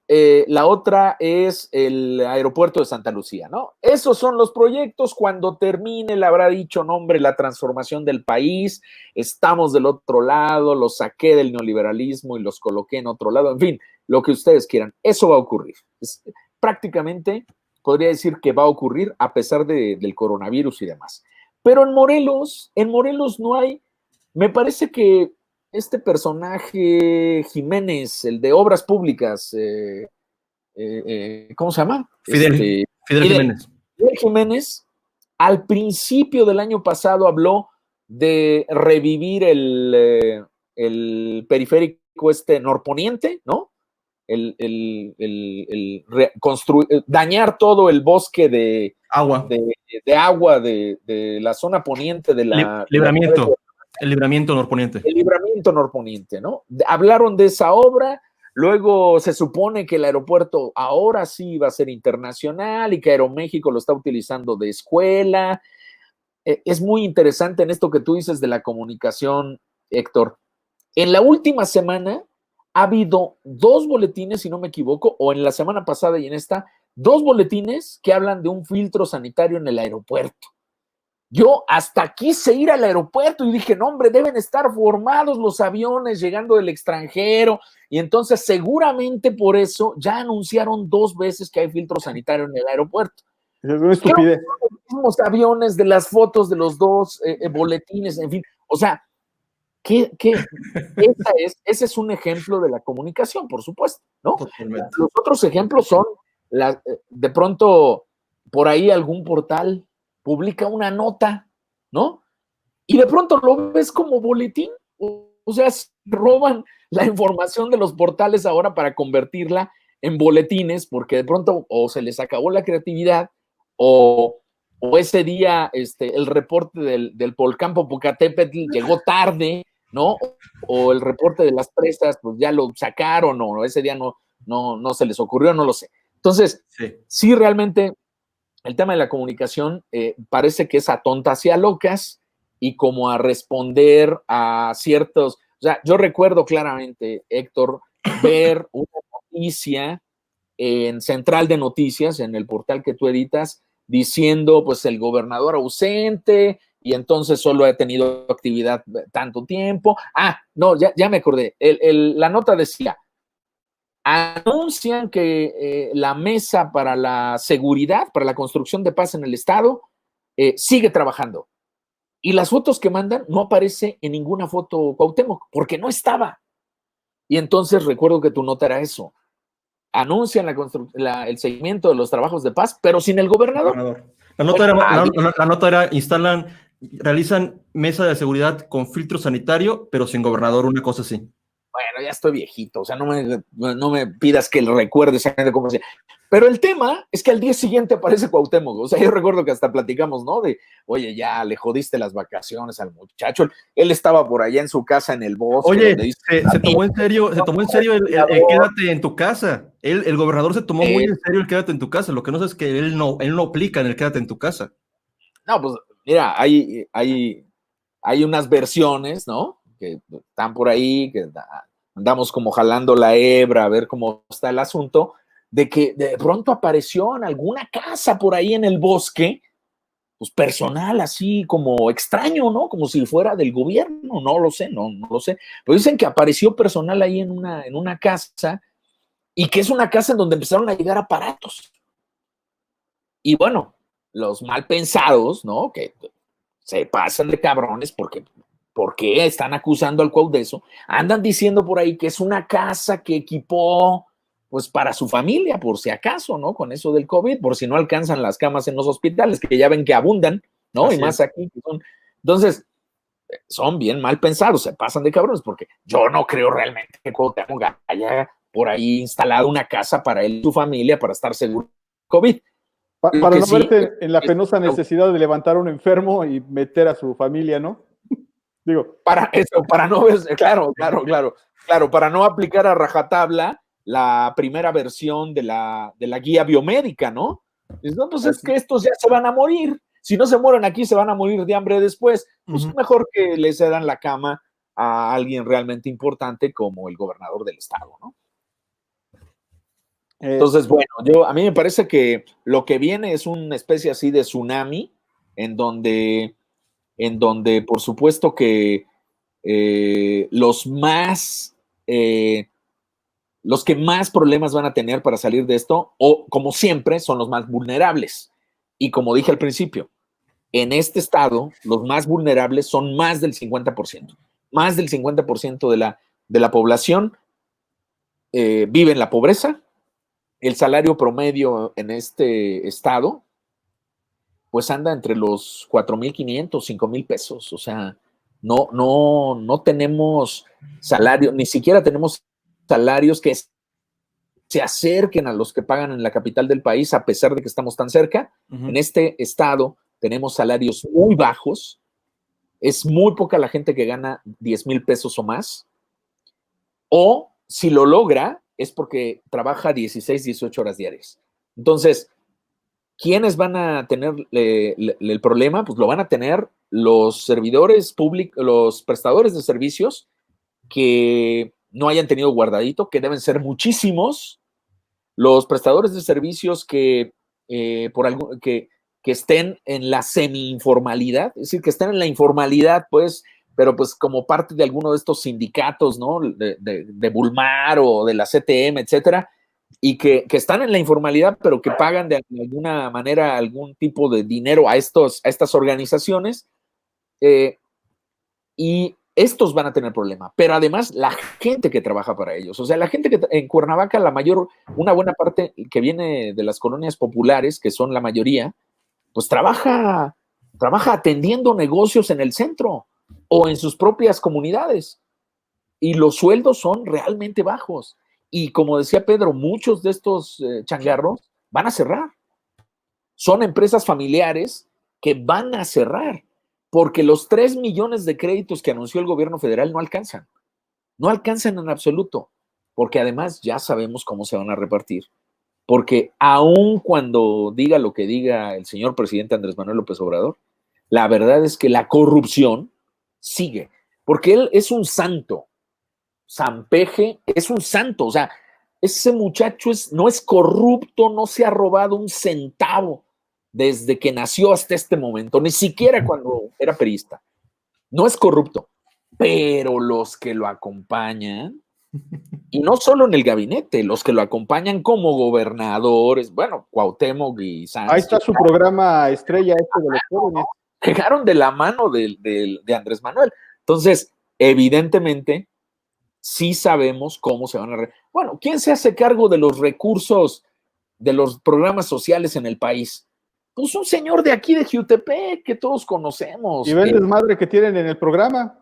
la otra es el aeropuerto de Santa Lucía, ¿no? Esos son los proyectos. Cuando termine, le habrá dicho: no, hombre, la transformación del país, estamos del otro lado, los saqué del neoliberalismo y los coloqué en otro lado. En fin, lo que ustedes quieran, eso va a ocurrir. Prácticamente podría decir que va a ocurrir a pesar del coronavirus y demás. Pero en Morelos no hay, me parece que este personaje Jiménez, el de Obras Públicas, ¿cómo se llama? Fidel Jiménez. Fidel Jiménez, al principio del año pasado habló de revivir el periférico norponiente, ¿no? Dañar todo el bosque de agua de la zona poniente de la Libramiento. El Libramiento Norponiente. El Libramiento Norponiente, ¿no? Hablaron de esa obra, luego se supone que el aeropuerto ahora sí va a ser internacional y que Aeroméxico lo está utilizando de escuela. Es muy interesante en esto que tú dices de la comunicación, Héctor. En la última semana ha habido 2 boletines, si no me equivoco, o en la semana pasada y en esta, 2 boletines que hablan de un filtro sanitario en el aeropuerto. Yo hasta quise ir al aeropuerto y dije, no, hombre, deben estar formados los aviones llegando del extranjero. Y entonces seguramente por eso ya anunciaron 2 veces que hay filtro sanitario en el aeropuerto. Es una estupidez. Los mismos aviones de las fotos de los 2 boletines, en fin. O sea, ese es un ejemplo de la comunicación, por supuesto, ¿no? Totalmente. Los otros ejemplos son, de pronto, por ahí algún portal publica una nota, ¿no? Y de pronto lo ves como boletín, o sea, roban la información de los portales ahora para convertirla en boletines, porque de pronto o se les acabó la creatividad, o ese día el reporte del volcán Popocatépetl llegó tarde, ¿no? O el reporte de las presas, pues ya lo sacaron, o ese día no se les ocurrió, no lo sé. Entonces, sí realmente el tema de la comunicación parece que es a tontas y a locas y como a responder a ciertos... O sea, yo recuerdo claramente, Héctor, ver una noticia en Central de Noticias, en el portal que tú editas, diciendo, pues, el gobernador ausente y entonces solo ha tenido actividad tanto tiempo. Ah, no, ya me acordé. La nota decía, anuncian que la mesa para la seguridad, para la construcción de paz en el estado, sigue trabajando. Y las fotos que mandan no aparece en ninguna foto Cuauhtémoc, porque no estaba. Y entonces recuerdo que tu nota era eso. Anuncian el seguimiento de los trabajos de paz, pero sin el gobernador. La nota era, realizan mesa de seguridad con filtro sanitario, pero sin gobernador, una cosa así. Bueno, ya estoy viejito, o sea, no me pidas que lo recuerde exactamente cómo se... Pero el tema es que al día siguiente aparece Cuauhtémoc. O sea, yo recuerdo que hasta platicamos, ¿no? De, oye, ya le jodiste las vacaciones al muchacho. Él estaba por allá en su casa en el bosque. Oye, se tomó en serio el quédate en tu casa. El gobernador se tomó muy en serio el quédate en tu casa. Lo que no sé es que él no aplica en el quédate en tu casa. No, pues mira, hay unas versiones, ¿no? Que están por ahí, que andamos como jalando la hebra a ver cómo está el asunto, de que de pronto apareció en alguna casa por ahí en el bosque, pues personal así como extraño, ¿no? Como si fuera del gobierno, no lo sé, no lo sé. Pero dicen que apareció personal ahí en una casa y que es una casa en donde empezaron a llegar aparatos. Y bueno, los mal pensados, ¿no? Que se pasan de cabrones porque están acusando al Cuau de eso, andan diciendo por ahí que es una casa que equipó pues para su familia, por si acaso, ¿no? Con eso del COVID, por si no alcanzan las camas en los hospitales, que ya ven que abundan, ¿no? Así y más es. Aquí. Entonces, son bien mal pensados, se pasan de cabrones, porque yo no creo realmente que Cuauhtémoc haya por ahí instalado una casa para él y su familia para estar seguro del COVID. Para no verte en la penosa necesidad de levantar a un enfermo y meter a su familia, ¿no? Digo. Para eso, para no ver, claro, para no aplicar a rajatabla la primera versión de la guía biomédica, ¿no? No, pues es que estos ya se van a morir. Si no se mueren aquí, se van a morir de hambre después. Pues mejor que le cedan la cama a alguien realmente importante como el gobernador del estado, ¿no? Entonces, bueno, a mí me parece que lo que viene es una especie así de tsunami en donde por supuesto que los que más problemas van a tener para salir de esto, o como siempre, son los más vulnerables. Y como dije al principio, en este estado, los más vulnerables son más del 50%. Más del 50% de la población vive en la pobreza. El salario promedio en este estado, pues anda entre los 4,500, 5,000 pesos. O sea, no tenemos salario, ni siquiera tenemos salarios que se acerquen a los que pagan en la capital del país, a pesar de que estamos tan cerca. En este estado tenemos salarios muy bajos es muy poca la gente que gana 10,000 pesos o más, o si lo logra es porque trabaja 16, 18 horas diarias. Entonces, ¿quiénes van a tener el problema? Pues lo van a tener los servidores públicos, los prestadores de servicios que no hayan tenido guardadito, que deben ser muchísimos, los prestadores de servicios que, que estén en la semi-informalidad, es decir, que estén en la informalidad, pues, pero pues como parte de alguno de estos sindicatos, ¿no? De Bulmar o de la CTM, etcétera, y que están en la informalidad, pero que pagan de alguna manera algún tipo de dinero a estas organizaciones, y estos van a tener problema, pero además la gente que trabaja para ellos, o sea, la gente que en Cuernavaca, una buena parte que viene de las colonias populares, que son la mayoría, pues trabaja atendiendo negocios en el centro o en sus propias comunidades, y los sueldos son realmente bajos. Y como decía Pedro, muchos de estos changarros van a cerrar. Son empresas familiares que van a cerrar porque los 3 millones de créditos que anunció el gobierno federal no alcanzan. No alcanzan en absoluto, porque además ya sabemos cómo se van a repartir. Porque aun cuando diga lo que diga el señor presidente Andrés Manuel López Obrador, la verdad es que la corrupción sigue, porque él es un santo. Sampeje es un santo, o sea, ese muchacho no es corrupto, no se ha robado un centavo desde que nació hasta este momento, ni siquiera cuando era perista. No es corrupto, pero los que lo acompañan, y no solo en el gabinete, los que lo acompañan como gobernadores, bueno, Cuauhtémoc y Sanz. Ahí está su programa estrella este de los jóvenes. Llegaron de la mano de Andrés Manuel. Entonces, evidentemente, sí sabemos cómo se van a... Bueno, ¿quién se hace cargo de los recursos de los programas sociales en el país? Pues un señor de aquí de Jiutepec que todos conocemos. Y ven el desmadre que tienen en el programa.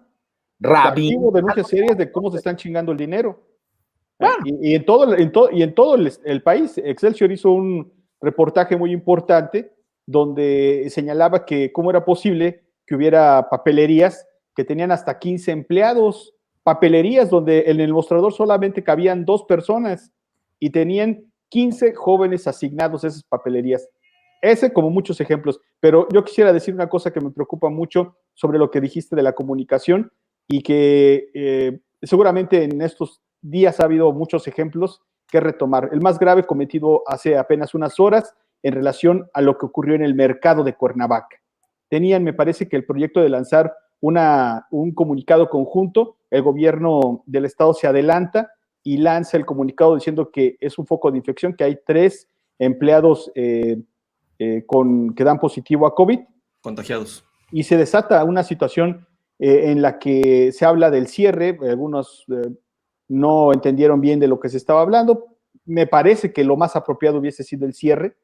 Rabín. Denuncias serias de cómo se están chingando el dinero. Bueno. Y en todo el país, Excelsior hizo un reportaje muy importante donde señalaba que cómo era posible que hubiera papelerías que tenían hasta 15 empleados, papelerías donde en el mostrador solamente cabían 2 personas y tenían 15 jóvenes asignados a esas papelerías. Ese como muchos ejemplos, pero yo quisiera decir una cosa que me preocupa mucho sobre lo que dijiste de la comunicación y que seguramente en estos días ha habido muchos ejemplos que retomar. El más grave cometido hace apenas unas horas en relación a lo que ocurrió en el mercado de Cuernavaca. Tenían, me parece que el proyecto de lanzar un comunicado conjunto, el gobierno del estado se adelanta y lanza el comunicado diciendo que es un foco de infección, que hay 3 empleados que dan positivo a COVID. Contagiados. Y se desata una situación en la que se habla del cierre, algunos no entendieron bien de lo que se estaba hablando. Me parece que lo más apropiado hubiese sido el cierre.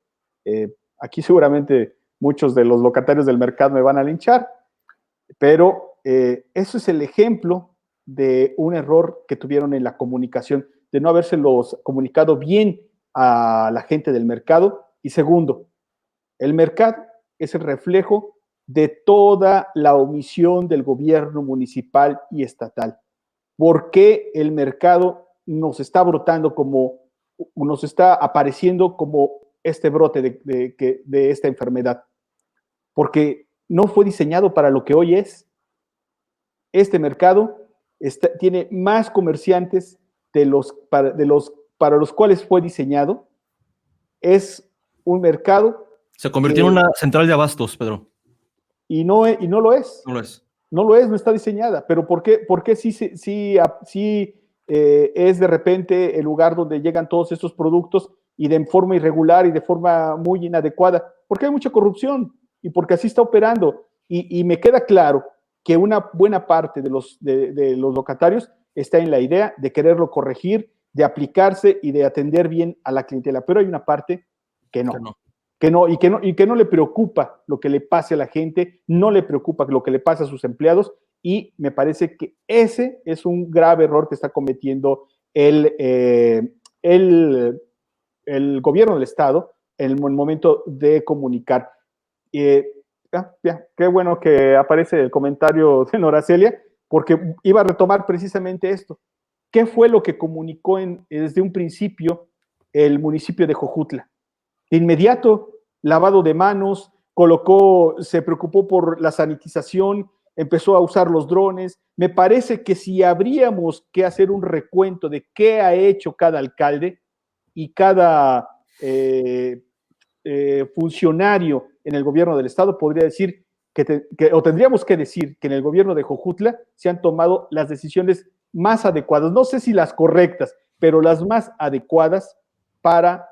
Aquí seguramente muchos de los locatarios del mercado me van a linchar, pero eso es el ejemplo de un error que tuvieron en la comunicación, de no habérselos comunicado bien a la gente del mercado. Y segundo, el mercado es el reflejo de toda la omisión del gobierno municipal y estatal. ¿Por qué el mercado nos está brotando nos está apareciendo como este brote de esta enfermedad? Porque no fue diseñado para lo que hoy es. Este mercado tiene más comerciantes para los cuales fue diseñado. Es un mercado. Se convirtió en una central de abastos, Pedro. Y no lo es. No lo es. No lo es, no está diseñada. Pero ¿por qué sí es de repente el lugar donde llegan todos estos productos y de forma irregular y de forma muy inadecuada? Porque hay mucha corrupción y porque así está operando. Y me queda claro que una buena parte de los locatarios está en la idea de quererlo corregir, de aplicarse y de atender bien a la clientela. Pero hay una parte que no. Y que no le preocupa lo que le pase a la gente, no le preocupa lo que le pase a sus empleados, y me parece que ese es un grave error que está cometiendo el gobierno del Estado en el momento de comunicar. Ya, qué bueno que aparece el comentario de Noracelia, porque iba a retomar precisamente esto. ¿Qué fue lo que comunicó desde un principio el municipio de Jojutla? De inmediato, lavado de manos, se preocupó por la sanitización, empezó a usar los drones. Me parece que si habríamos que hacer un recuento de qué ha hecho cada alcalde y cada funcionario en el gobierno del estado, podría decir o tendríamos que decir que en el gobierno de Jojutla se han tomado las decisiones más adecuadas, no sé si las correctas, pero las más adecuadas para,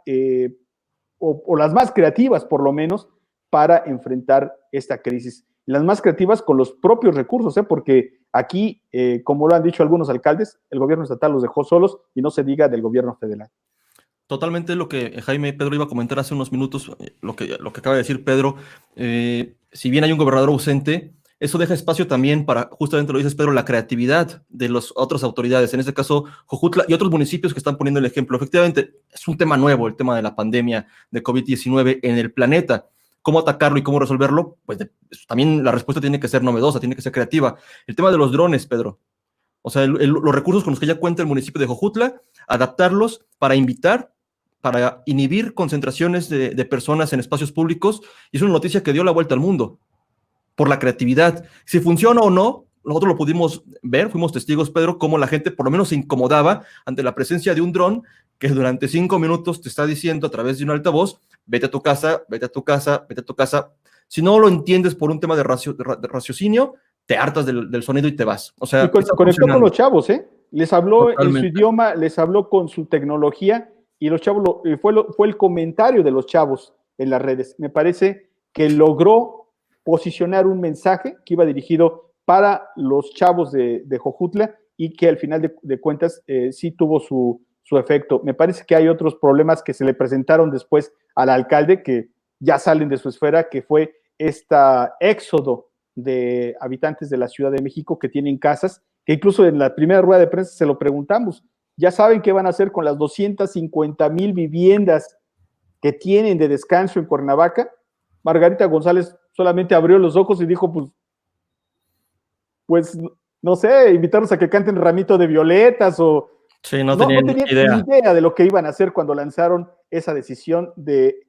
o las más creativas por lo menos, para enfrentar esta crisis. Las más creativas con los propios recursos, porque aquí, como lo han dicho algunos alcaldes, el gobierno estatal los dejó solos y no se diga del gobierno federal. Totalmente lo que Jaime Pedro iba a comentar hace unos minutos, lo que acaba de decir Pedro, si bien hay un gobernador ausente, eso deja espacio también para, justamente lo dices Pedro, la creatividad de las otras autoridades, en este caso Jojutla y otros municipios que están poniendo el ejemplo. Efectivamente, es un tema nuevo, el tema de la pandemia de COVID-19 en el planeta. ¿Cómo atacarlo y cómo resolverlo? Pues también la respuesta tiene que ser novedosa, tiene que ser creativa. El tema de los drones, Pedro. O sea, los recursos con los que ya cuenta el municipio de Jojutla, adaptarlos para invitar, para inhibir concentraciones de personas en espacios públicos, y es una noticia que dio la vuelta al mundo, por la creatividad. Si funciona o no, nosotros lo pudimos ver, fuimos testigos, Pedro, cómo la gente por lo menos se incomodaba ante la presencia de un dron que durante 5 minutos te está diciendo a través de un altavoz, vete a tu casa, vete a tu casa, vete a tu casa. Si no lo entiendes por un tema de raciocinio, te hartas del sonido y te vas. O sea, y conectó con los chavos, les habló totalmente en su idioma, les habló con su tecnología, y los chavos, fue el comentario de los chavos en las redes. Me parece que logró posicionar un mensaje que iba dirigido para los chavos de Jojutla y que al final de cuentas sí tuvo su efecto. Me parece que hay otros problemas que se le presentaron después al alcalde que ya salen de su esfera, que fue este éxodo de habitantes de la Ciudad de México que tienen casas, que incluso en la primera rueda de prensa se lo preguntamos. Ya saben qué van a hacer con las 250,000 viviendas que tienen de descanso en Cuernavaca. Margarita González solamente abrió los ojos y dijo, pues no sé, invitarlos a que canten Ramito de Violetas o... Sí, no tenían ni idea de lo que iban a hacer cuando lanzaron esa decisión de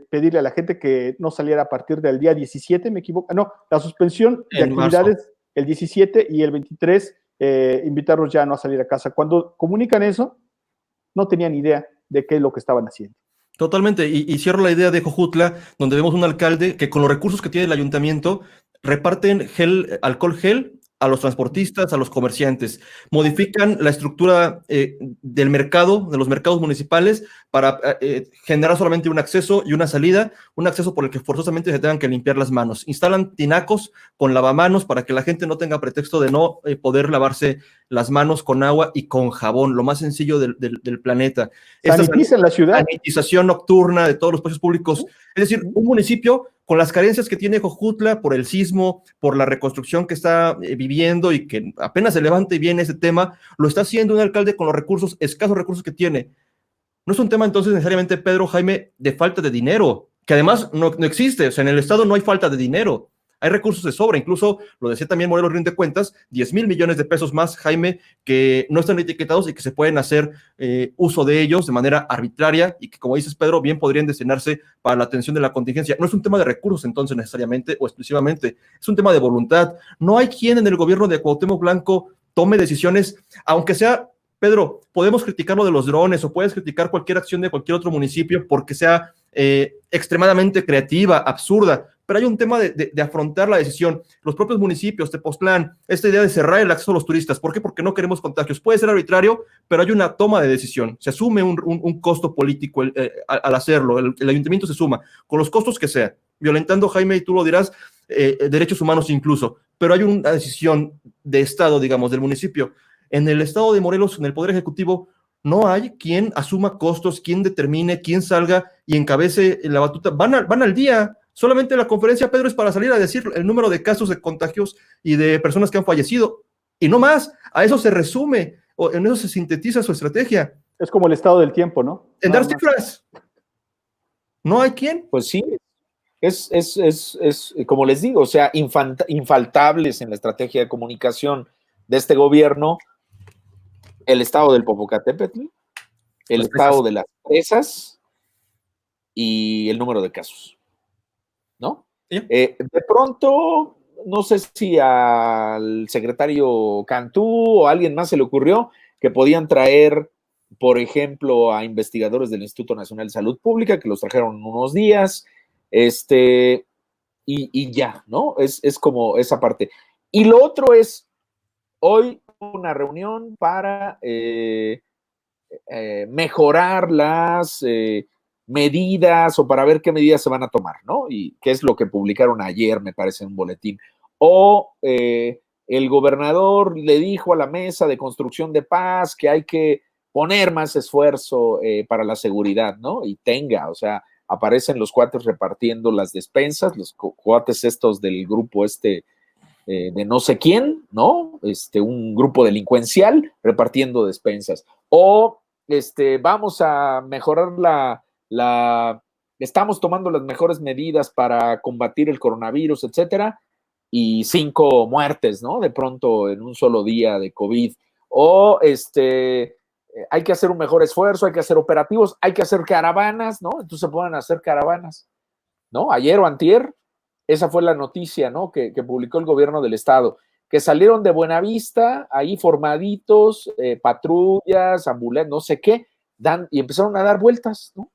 pedirle a la gente que no saliera a partir del día 17, me equivoco, no, la suspensión de actividades marzo. El 17 y el 23 invitarlos ya a no salir a casa. Cuando comunican eso, no tenían idea de qué es lo que estaban haciendo. Totalmente, y cierro la idea de Jojutla, donde vemos un alcalde que con los recursos que tiene el ayuntamiento reparten alcohol gel a los transportistas, a los comerciantes, modifican la estructura del mercado, de los mercados municipales, para generar solamente un acceso y una salida, un acceso por el que forzosamente se tengan que limpiar las manos. Instalan tinacos con lavamanos para que la gente no tenga pretexto de no poder lavarse las manos con agua y con jabón, lo más sencillo del planeta. Sanitizan la ciudad. Sanitización nocturna de todos los espacios públicos. Es decir, un municipio con las carencias que tiene Jojutla por el sismo, por la reconstrucción que está viviendo y que apenas se levanta y viene ese tema, lo está haciendo un alcalde con los recursos, escasos recursos que tiene. No es un tema entonces necesariamente, Pedro, Jaime, de falta de dinero, que además no existe. O sea, en el Estado no hay falta de dinero. Hay recursos de sobra, incluso lo decía también Morelos Rinde Cuentas, 10,000 millones de pesos más, Jaime, que no están etiquetados y que se pueden hacer uso de ellos de manera arbitraria y que, como dices, Pedro, bien podrían destinarse para la atención de la contingencia. No es un tema de recursos entonces necesariamente o exclusivamente, es un tema de voluntad. No hay quien en el gobierno de Cuauhtémoc Blanco tome decisiones, aunque sea, Pedro, podemos criticar lo de los drones o puedes criticar cualquier acción de cualquier otro municipio porque sea extremadamente creativa, absurda, pero hay un tema de afrontar la decisión. Los propios municipios, Tepoztlán, esta idea de cerrar el acceso a los turistas, ¿por qué? Porque no queremos contagios. Puede ser arbitrario, pero hay una toma de decisión. Se asume un costo político al hacerlo. El ayuntamiento se suma, con los costos que sea, violentando, Jaime, y tú lo dirás, derechos humanos incluso, pero hay una decisión de Estado, digamos, del municipio. En el Estado de Morelos, en el Poder Ejecutivo, no hay quien asuma costos, quien determine, quien salga y encabece la batuta. Van al día. Solamente la conferencia, Pedro, es para salir a decir el número de casos de contagios y de personas que han fallecido. Y no más. A eso se resume, o en eso se sintetiza su estrategia. Es como el estado del tiempo, ¿no? En dar cifras. No hay quien. Pues sí. como les digo, o sea, infaltables en la estrategia de comunicación de este gobierno, el estado del Popocatépetl, el estado de las presas y el número de casos, ¿no? Sí. De pronto, no sé si al secretario Cantú o a alguien más se le ocurrió que podían traer, por ejemplo, a investigadores del Instituto Nacional de Salud Pública, que los trajeron unos días, y ya, ¿no? Es como esa parte. Y lo otro es, hoy una reunión para mejorar las medidas o para ver qué medidas se van a tomar, ¿no? Y qué es lo que publicaron ayer, me parece, en un boletín. O el gobernador le dijo a la mesa de construcción de paz que hay que poner más esfuerzo para la seguridad, ¿no? Y o sea, aparecen los cuates repartiendo las despensas, los cuates estos del grupo de no sé quién, ¿no? Un grupo delincuencial repartiendo despensas. O vamos a mejorar estamos tomando las mejores medidas para combatir el coronavirus, etcétera, y 5 muertes, ¿no? De pronto en un solo día de COVID. O hay que hacer un mejor esfuerzo, hay que hacer operativos, hay que hacer caravanas, ¿no? Entonces se pueden hacer caravanas, ¿no? Ayer o antier, esa fue la noticia, ¿no? Que publicó el gobierno del estado, que salieron de Buenavista, ahí formaditos, patrullas, ambulancias, no sé qué, y empezaron a dar vueltas, ¿no?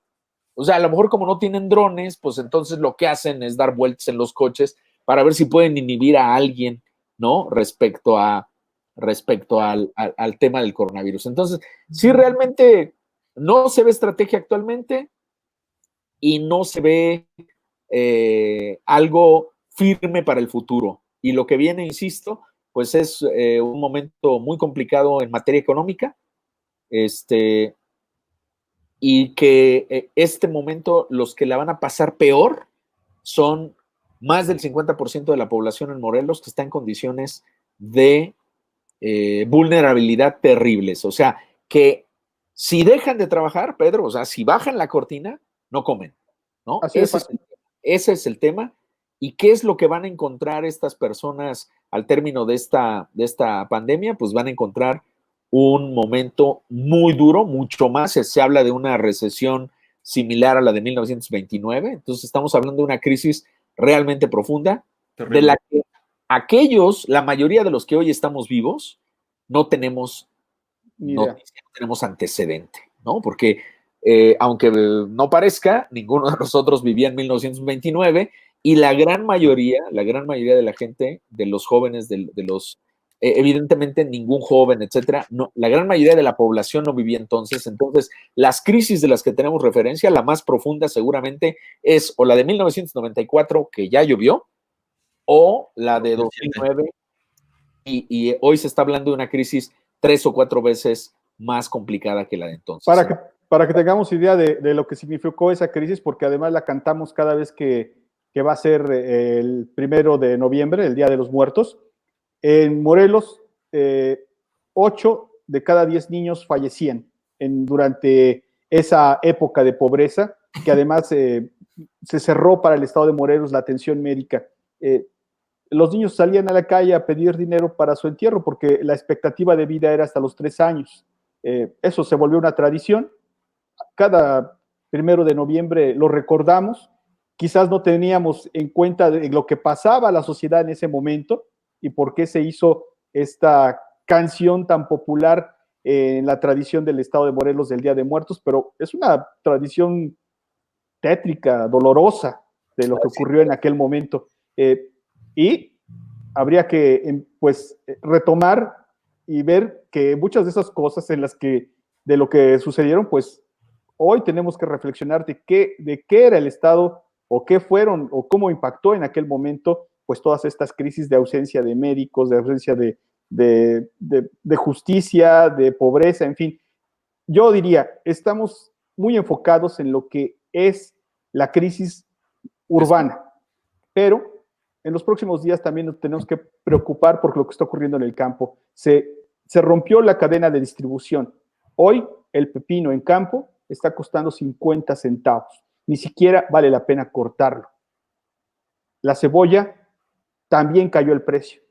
O sea, a lo mejor como no tienen drones, pues entonces lo que hacen es dar vueltas en los coches para ver si pueden inhibir a alguien, ¿no? Respecto al tema del coronavirus. Entonces, sí, realmente no se ve estrategia actualmente y no se ve algo firme para el futuro. Y lo que viene, insisto, pues es un momento muy complicado en materia económica, y que este momento los que la van a pasar peor son más del 50% de la población en Morelos que está en condiciones de vulnerabilidad terribles. O sea, que si dejan de trabajar, Pedro, o sea, si bajan la cortina, no comen, ¿no? Así de fácil. Ese es el tema. ¿Y qué es lo que van a encontrar estas personas al término de esta pandemia? Pues van a encontrar un momento muy duro, mucho más. Se habla de una recesión similar a la de 1929. Entonces estamos hablando de una crisis realmente profunda, Terrible. de la que la mayoría de los que hoy estamos vivos, no tenemos noticia, no tenemos antecedente, ¿no? Porque aunque no parezca, ninguno de nosotros vivía en 1929 y la gran mayoría de la gente, de los jóvenes, evidentemente ningún joven, etcétera, no, la gran mayoría de la población no vivía entonces. Entonces, las crisis de las que tenemos referencia, la más profunda seguramente es o la de 1994, que ya llovió, o la de 2009, y hoy se está hablando de una crisis 3 o 4 veces más complicada que la de entonces. Para que tengamos idea de lo que significó esa crisis, porque además la cantamos cada vez que va a ser el 1 de noviembre, el Día de los Muertos. En Morelos, 8 de cada 10 niños fallecían durante esa época de pobreza, que además se cerró para el estado de Morelos la atención médica. Los niños salían a la calle a pedir dinero para su entierro porque la expectativa de vida era hasta los 3 años. Eso se volvió una tradición. Cada 1 de noviembre lo recordamos. Quizás no teníamos en cuenta de lo que pasaba a la sociedad en ese momento y por qué se hizo esta canción tan popular en la tradición del estado de Morelos del Día de Muertos, pero es una tradición tétrica, dolorosa de lo que ocurrió en aquel momento. Y habría que pues retomar y ver que muchas de esas cosas de lo que sucedieron, pues hoy tenemos que reflexionar de qué era el Estado o qué fueron o cómo impactó en aquel momento pues todas estas crisis de ausencia de médicos, de ausencia de justicia, de pobreza, en fin. Yo diría, estamos muy enfocados en lo que es la crisis urbana, pero en los próximos días también nos tenemos que preocupar por lo que está ocurriendo en el campo. Se rompió la cadena de distribución. Hoy el pepino en campo está costando 50 centavos. Ni siquiera vale la pena cortarlo. La cebolla también cayó el precio.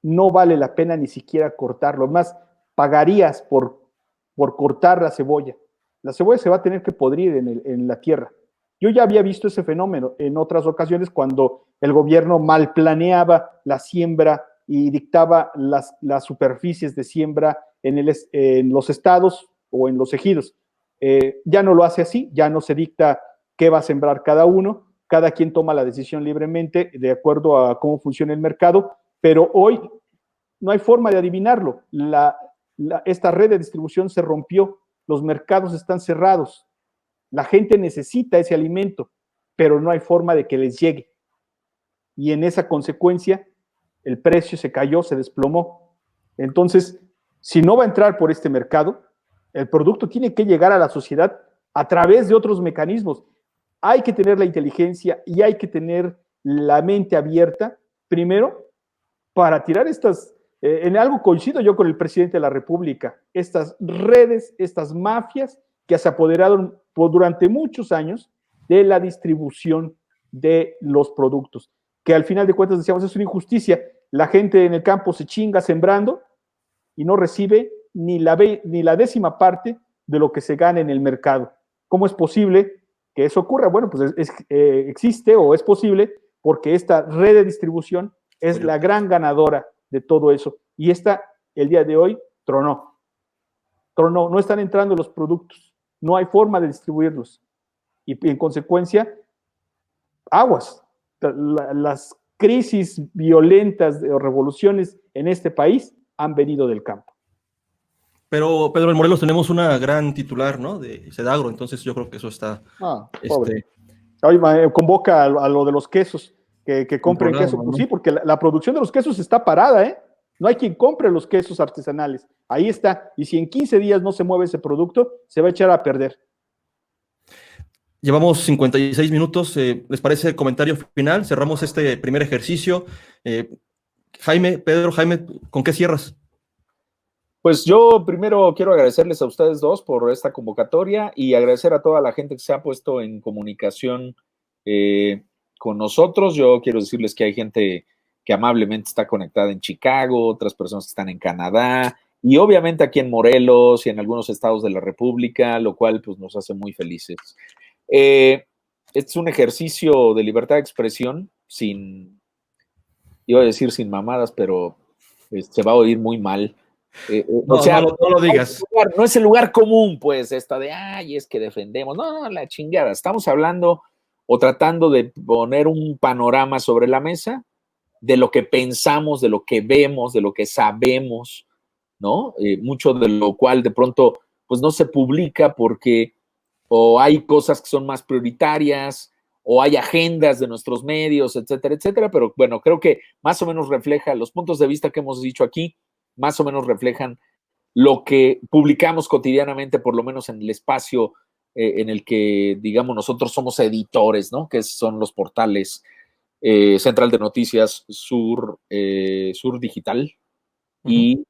No vale la pena ni siquiera cortarlo. Más, pagarías por cortar la cebolla. La cebolla se va a tener que podrir en la tierra. Yo ya había visto ese fenómeno en otras ocasiones cuando el gobierno mal planeaba la siembra y dictaba las superficies de siembra en los estados o en los ejidos. Ya no lo hace así, ya no se dicta qué va a sembrar cada uno, cada quien toma la decisión libremente de acuerdo a cómo funciona el mercado, pero hoy no hay forma de adivinarlo. Esta red de distribución se rompió, los mercados están cerrados, la gente necesita ese alimento, pero no hay forma de que les llegue. Y en esa consecuencia, el precio se cayó, se desplomó. Entonces, si no va a entrar por este mercado, el producto tiene que llegar a la sociedad a través de otros mecanismos. Hay que tener la inteligencia y hay que tener la mente abierta, primero, para tirar en algo coincido yo con el presidente de la República, estas redes, estas mafias que se apoderaron durante muchos años de la distribución de los productos, que al final de cuentas decíamos es una injusticia. La gente en el campo se chinga sembrando y no recibe ni la 10ª parte de lo que se gana en el mercado. ¿Cómo es posible que eso ocurra? Bueno, pues existe o es posible porque esta red de distribución es la gran ganadora de todo eso. Y el día de hoy, tronó. No están entrando los productos, no hay forma de distribuirlos. Y en consecuencia, aguas. Las crisis violentas o revoluciones en este país han venido del campo. Pero, Pedro, en Morelos tenemos una gran titular, ¿no? De Sedagro, entonces yo creo que eso está... Pobre. Hoy convoca a lo de los quesos, que compren queso. Pues, ¿no? Sí, porque la producción de los quesos está parada, ¿eh? No hay quien compre los quesos artesanales. Ahí está. Y si en 15 días no se mueve ese producto, se va a echar a perder. Llevamos 56 minutos. ¿Les parece el comentario final? Cerramos este primer ejercicio. Pedro, Jaime, ¿con qué cierras? Pues yo primero quiero agradecerles a ustedes dos por esta convocatoria y agradecer a toda la gente que se ha puesto en comunicación con nosotros. Yo quiero decirles que hay gente que amablemente está conectada en Chicago, otras personas que están en Canadá y obviamente aquí en Morelos y en algunos estados de la República, lo cual pues nos hace muy felices. Este es un ejercicio de libertad de expresión iba a decir sin mamadas, pero se va a oír muy mal. No, o sea, no lo digas. No es el lugar común, pues, esta de, es que defendemos. No, la chingada. Estamos hablando o tratando de poner un panorama sobre la mesa de lo que pensamos, de lo que vemos, de lo que sabemos, ¿no? Mucho de lo cual de pronto, pues, no se publica porque o hay cosas que son más prioritarias o hay agendas de nuestros medios, etcétera, etcétera. Pero, bueno, creo que más o menos refleja los puntos de vista que hemos dicho aquí, más o menos reflejan lo que publicamos cotidianamente, por lo menos en el espacio en el que, digamos, nosotros somos editores, ¿no? Que son los portales Central de Noticias, Sur Digital y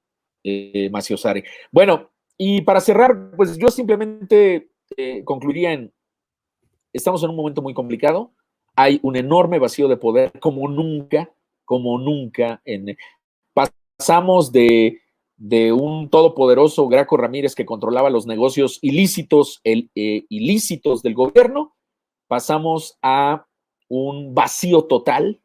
Maciosare. Bueno, y para cerrar, pues yo simplemente concluiría estamos en un momento muy complicado, hay un enorme vacío de poder como nunca, pasamos de un todopoderoso Graco Ramírez que controlaba los negocios ilícitos del gobierno, pasamos a un vacío total.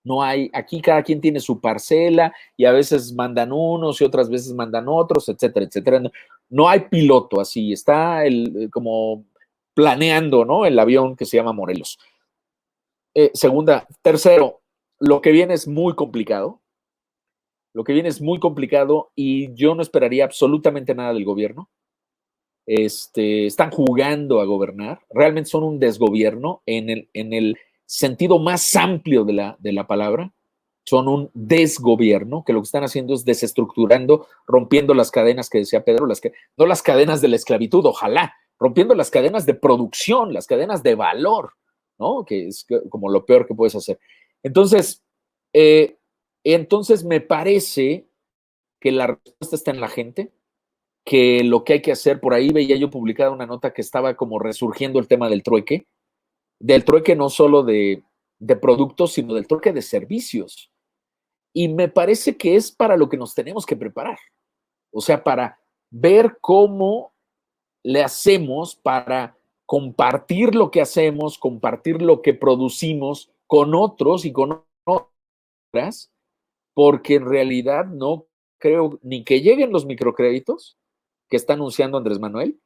No hay, aquí cada quien tiene su parcela y a veces mandan unos y otras veces mandan otros, etcétera, etcétera. No hay piloto, así está como planeando, ¿no? El avión que se llama Morelos. Tercero, lo que viene es muy complicado. Y yo no esperaría absolutamente nada del gobierno. Están jugando a gobernar, realmente son un desgobierno en el sentido más amplio de la palabra. Son un desgobierno, que lo que están haciendo es desestructurando, rompiendo las cadenas que decía Pedro, no las cadenas de la esclavitud, ojalá, rompiendo las cadenas de producción, las cadenas de valor, ¿no? Que es como lo peor que puedes hacer. Entonces me parece que la respuesta está en la gente, que lo que hay que hacer, por ahí veía yo publicada una nota que estaba como resurgiendo el tema del trueque no solo de de productos, sino del troque de servicios. Y me parece que es para lo que nos tenemos que preparar. O sea, para ver cómo le hacemos para compartir lo que hacemos, compartir lo que producimos con otros y con otras, porque en realidad no creo ni que lleguen los microcréditos que está anunciando Andrés Manuel,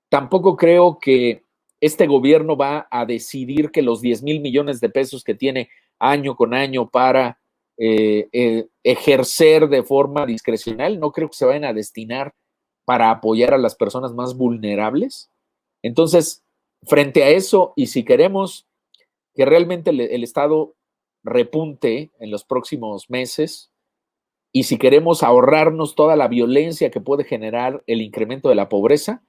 tampoco creo que este gobierno va a decidir que los 10,000 millones de pesos que tiene año con año para ejercer de forma discrecional, no creo que se vayan a destinar para apoyar a las personas más vulnerables. Entonces, frente a eso, y si queremos que realmente el Estado repunte en los próximos meses, y si queremos ahorrarnos toda la violencia que puede generar el incremento de la pobreza,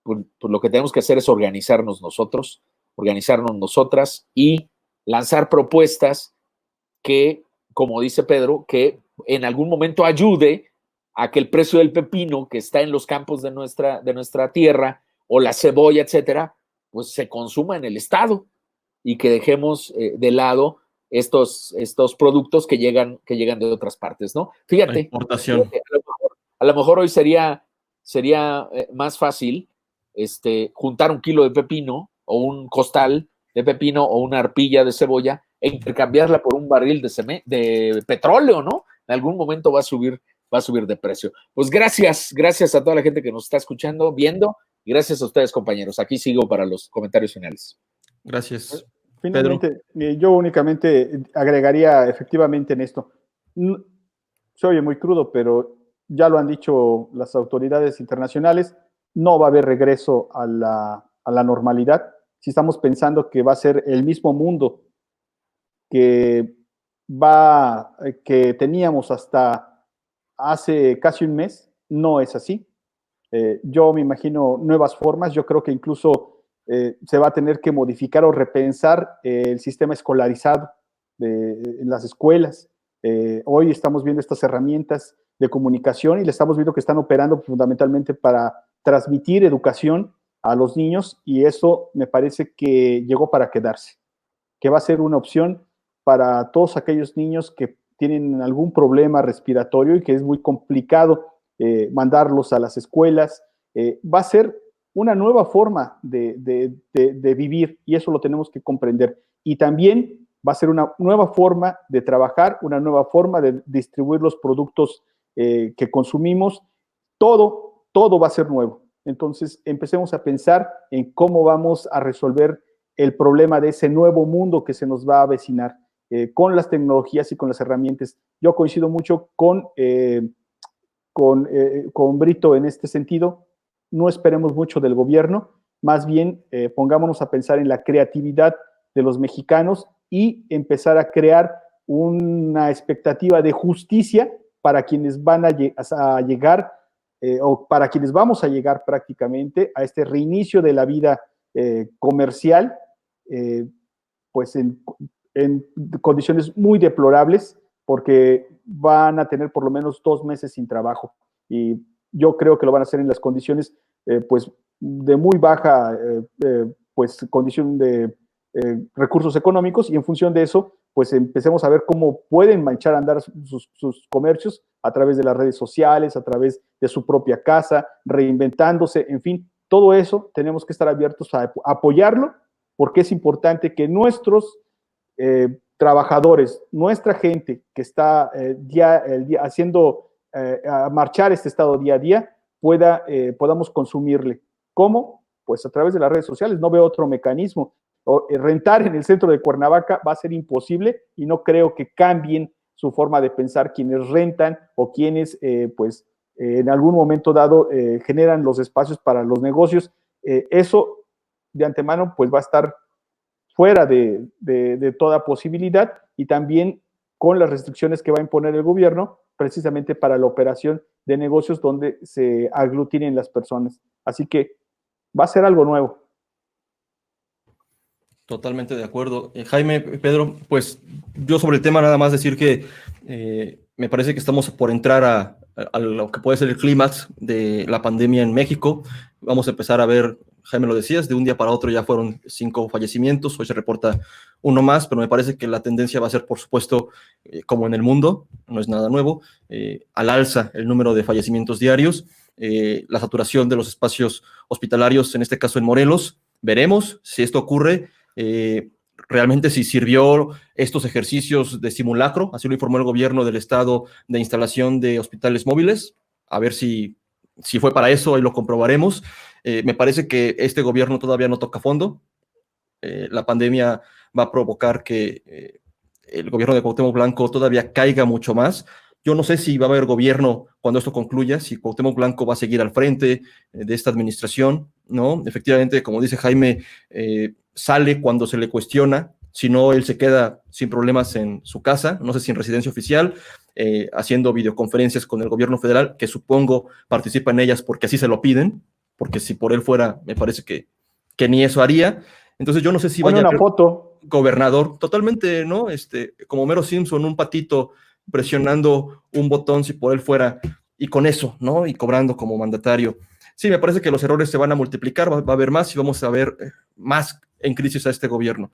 pues lo que tenemos que hacer es organizarnos nosotros, organizarnos nosotras y lanzar propuestas que, como dice Pedro, que en algún momento ayude a que el precio del pepino que está en los campos de nuestra tierra o la cebolla, etcétera, pues se consuma en el Estado y que dejemos de lado estos productos que llegan de otras partes, ¿no? Fíjate, a lo mejor hoy sería más fácil juntar un kilo de pepino o un costal de pepino o una arpilla de cebolla e intercambiarla por un barril de petróleo, ¿no? En algún momento va a subir de precio. Pues gracias a toda la gente que nos está escuchando, viendo, y gracias a ustedes, compañeros. Aquí sigo para los comentarios finales. Gracias. Finalmente, yo únicamente agregaría efectivamente en esto. Se oye muy crudo, pero ya lo han dicho las autoridades internacionales, no va a haber regreso a la normalidad. Si estamos pensando que va a ser el mismo mundo que teníamos hasta hace casi un mes, no es así. Yo me imagino nuevas formas, yo creo que incluso se va a tener que modificar o repensar el sistema escolarizado en las escuelas. Hoy estamos viendo estas herramientas de comunicación y le estamos viendo que están operando fundamentalmente para transmitir educación a los niños, y eso me parece que llegó para quedarse, que va a ser una opción para todos aquellos niños que tienen algún problema respiratorio y que es muy complicado mandarlos a las escuelas. Va a ser una nueva forma de vivir, y eso lo tenemos que comprender. Y también va a ser una nueva forma de trabajar, una nueva forma de distribuir los productos que consumimos. Todo va a ser nuevo. Entonces, empecemos a pensar en cómo vamos a resolver el problema de ese nuevo mundo que se nos va a avecinar con las tecnologías y con las herramientas. Yo coincido mucho con Brito en este sentido. No esperemos mucho del gobierno, más bien pongámonos a pensar en la creatividad de los mexicanos y empezar a crear una expectativa de justicia para quienes van a llegar o para quienes vamos a llegar prácticamente a este reinicio de la vida comercial, pues en condiciones muy deplorables, porque van a tener por lo menos 2 meses sin trabajo, y yo creo que lo van a hacer en las condiciones pues de muy baja pues condición de recursos económicos, y en función de eso pues empecemos a ver cómo pueden echar a andar sus comercios a través de las redes sociales, a través de su propia casa, reinventándose, en fin, todo eso tenemos que estar abiertos a apoyarlo, porque es importante que nuestros trabajadores, nuestra gente que está haciendo a marchar este estado día a día, podamos consumirle. ¿Cómo? Pues a través de las redes sociales. No veo otro mecanismo. Rentar en el centro de Cuernavaca va a ser imposible, y no creo que cambien su forma de pensar quienes rentan o quienes en algún momento dado generan los espacios para los negocios. Eso de antemano pues va a estar fuera de toda posibilidad, y también con las restricciones que va a imponer el gobierno precisamente para la operación de negocios donde se aglutinen las personas. Así que va a ser algo nuevo. Totalmente de acuerdo. Jaime, Pedro, pues yo sobre el tema nada más decir que me parece que estamos por entrar a lo que puede ser el clímax de la pandemia en México. Vamos a empezar a ver, Jaime lo decías, de un día para otro ya fueron 5 fallecimientos, hoy se reporta uno más, pero me parece que la tendencia va a ser, por supuesto, como en el mundo, no es nada nuevo, al alza el número de fallecimientos diarios, la saturación de los espacios hospitalarios, en este caso en Morelos. Veremos si esto ocurre, realmente si sirvió estos ejercicios de simulacro, así lo informó el gobierno del estado, de instalación de hospitales móviles, a ver si fue para eso, ahí lo comprobaremos. Me parece que este gobierno todavía no toca fondo. La pandemia va a provocar que el gobierno de Cuauhtémoc Blanco todavía caiga mucho más. Yo no sé si va a haber gobierno cuando esto concluya, si Cuauhtémoc Blanco va a seguir al frente de esta administración, ¿no? Efectivamente, como dice Jaime, sale cuando se le cuestiona, si no, él se queda sin problemas en su casa, no sé si en residencia oficial, haciendo videoconferencias con el gobierno federal, que supongo participa en ellas porque así se lo piden, porque si por él fuera, me parece que ni eso haría. Entonces yo no sé si Pone vaya una foto. gobernador, totalmente, ¿no? Como Homero Simpson, un patito presionando un botón si por él fuera, y con eso, ¿no? Y cobrando como mandatario. Sí, me parece que los errores se van a multiplicar, va a haber más y vamos a ver más en crisis a este gobierno.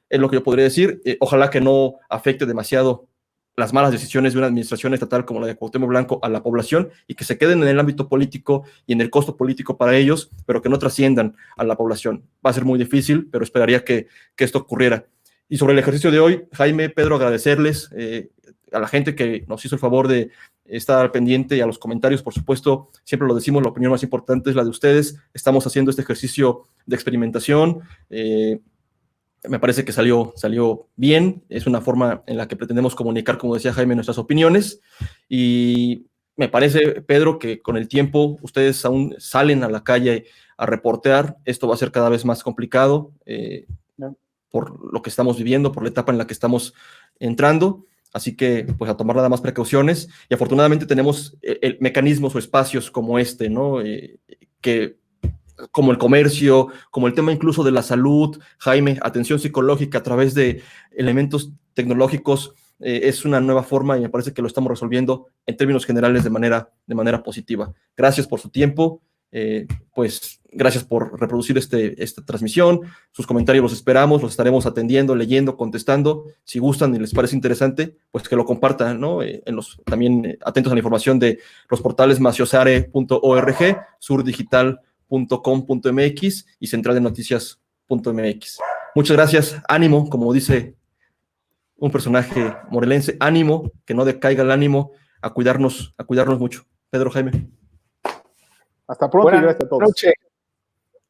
Es lo que yo podría decir. Ojalá que no afecte demasiado las malas decisiones de una administración estatal como la de Cuauhtémoc Blanco a la población y que se queden en el ámbito político y en el costo político para ellos, pero que no trasciendan a la población. Va a ser muy difícil, pero esperaría que esto ocurriera. Y sobre el ejercicio de hoy, Jaime, Pedro, agradecerles a la gente que nos hizo el favor de estar al pendiente y a los comentarios, por supuesto, siempre lo decimos, la opinión más importante es la de ustedes. Estamos haciendo este ejercicio de experimentación. Me parece que salió bien, es una forma en la que pretendemos comunicar, como decía Jaime, nuestras opiniones, y me parece, Pedro, que con el tiempo ustedes aún salen a la calle a reportear, esto va a ser cada vez más complicado por lo que estamos viviendo, por la etapa en la que estamos entrando, así que pues a tomar nada más precauciones, y afortunadamente tenemos mecanismos o espacios como este, ¿no? Que como el comercio, como el tema incluso de la salud, Jaime, atención psicológica a través de elementos tecnológicos, es una nueva forma y me parece que lo estamos resolviendo en términos generales de manera positiva. Gracias por su tiempo, pues gracias por reproducir esta transmisión, sus comentarios los esperamos, los estaremos atendiendo, leyendo, contestando, si gustan y les parece interesante, pues que lo compartan, ¿no? También atentos a la información de los portales maciosare.org, surdigital.com.mx y centraldenoticias.mx. Muchas gracias, ánimo, como dice un personaje morelense, ánimo, que no decaiga el ánimo, a cuidarnos mucho. Pedro, Jaime. Hasta pronto y gracias a todos. Buenas noches.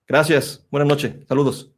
Gracias, buenas noches, saludos.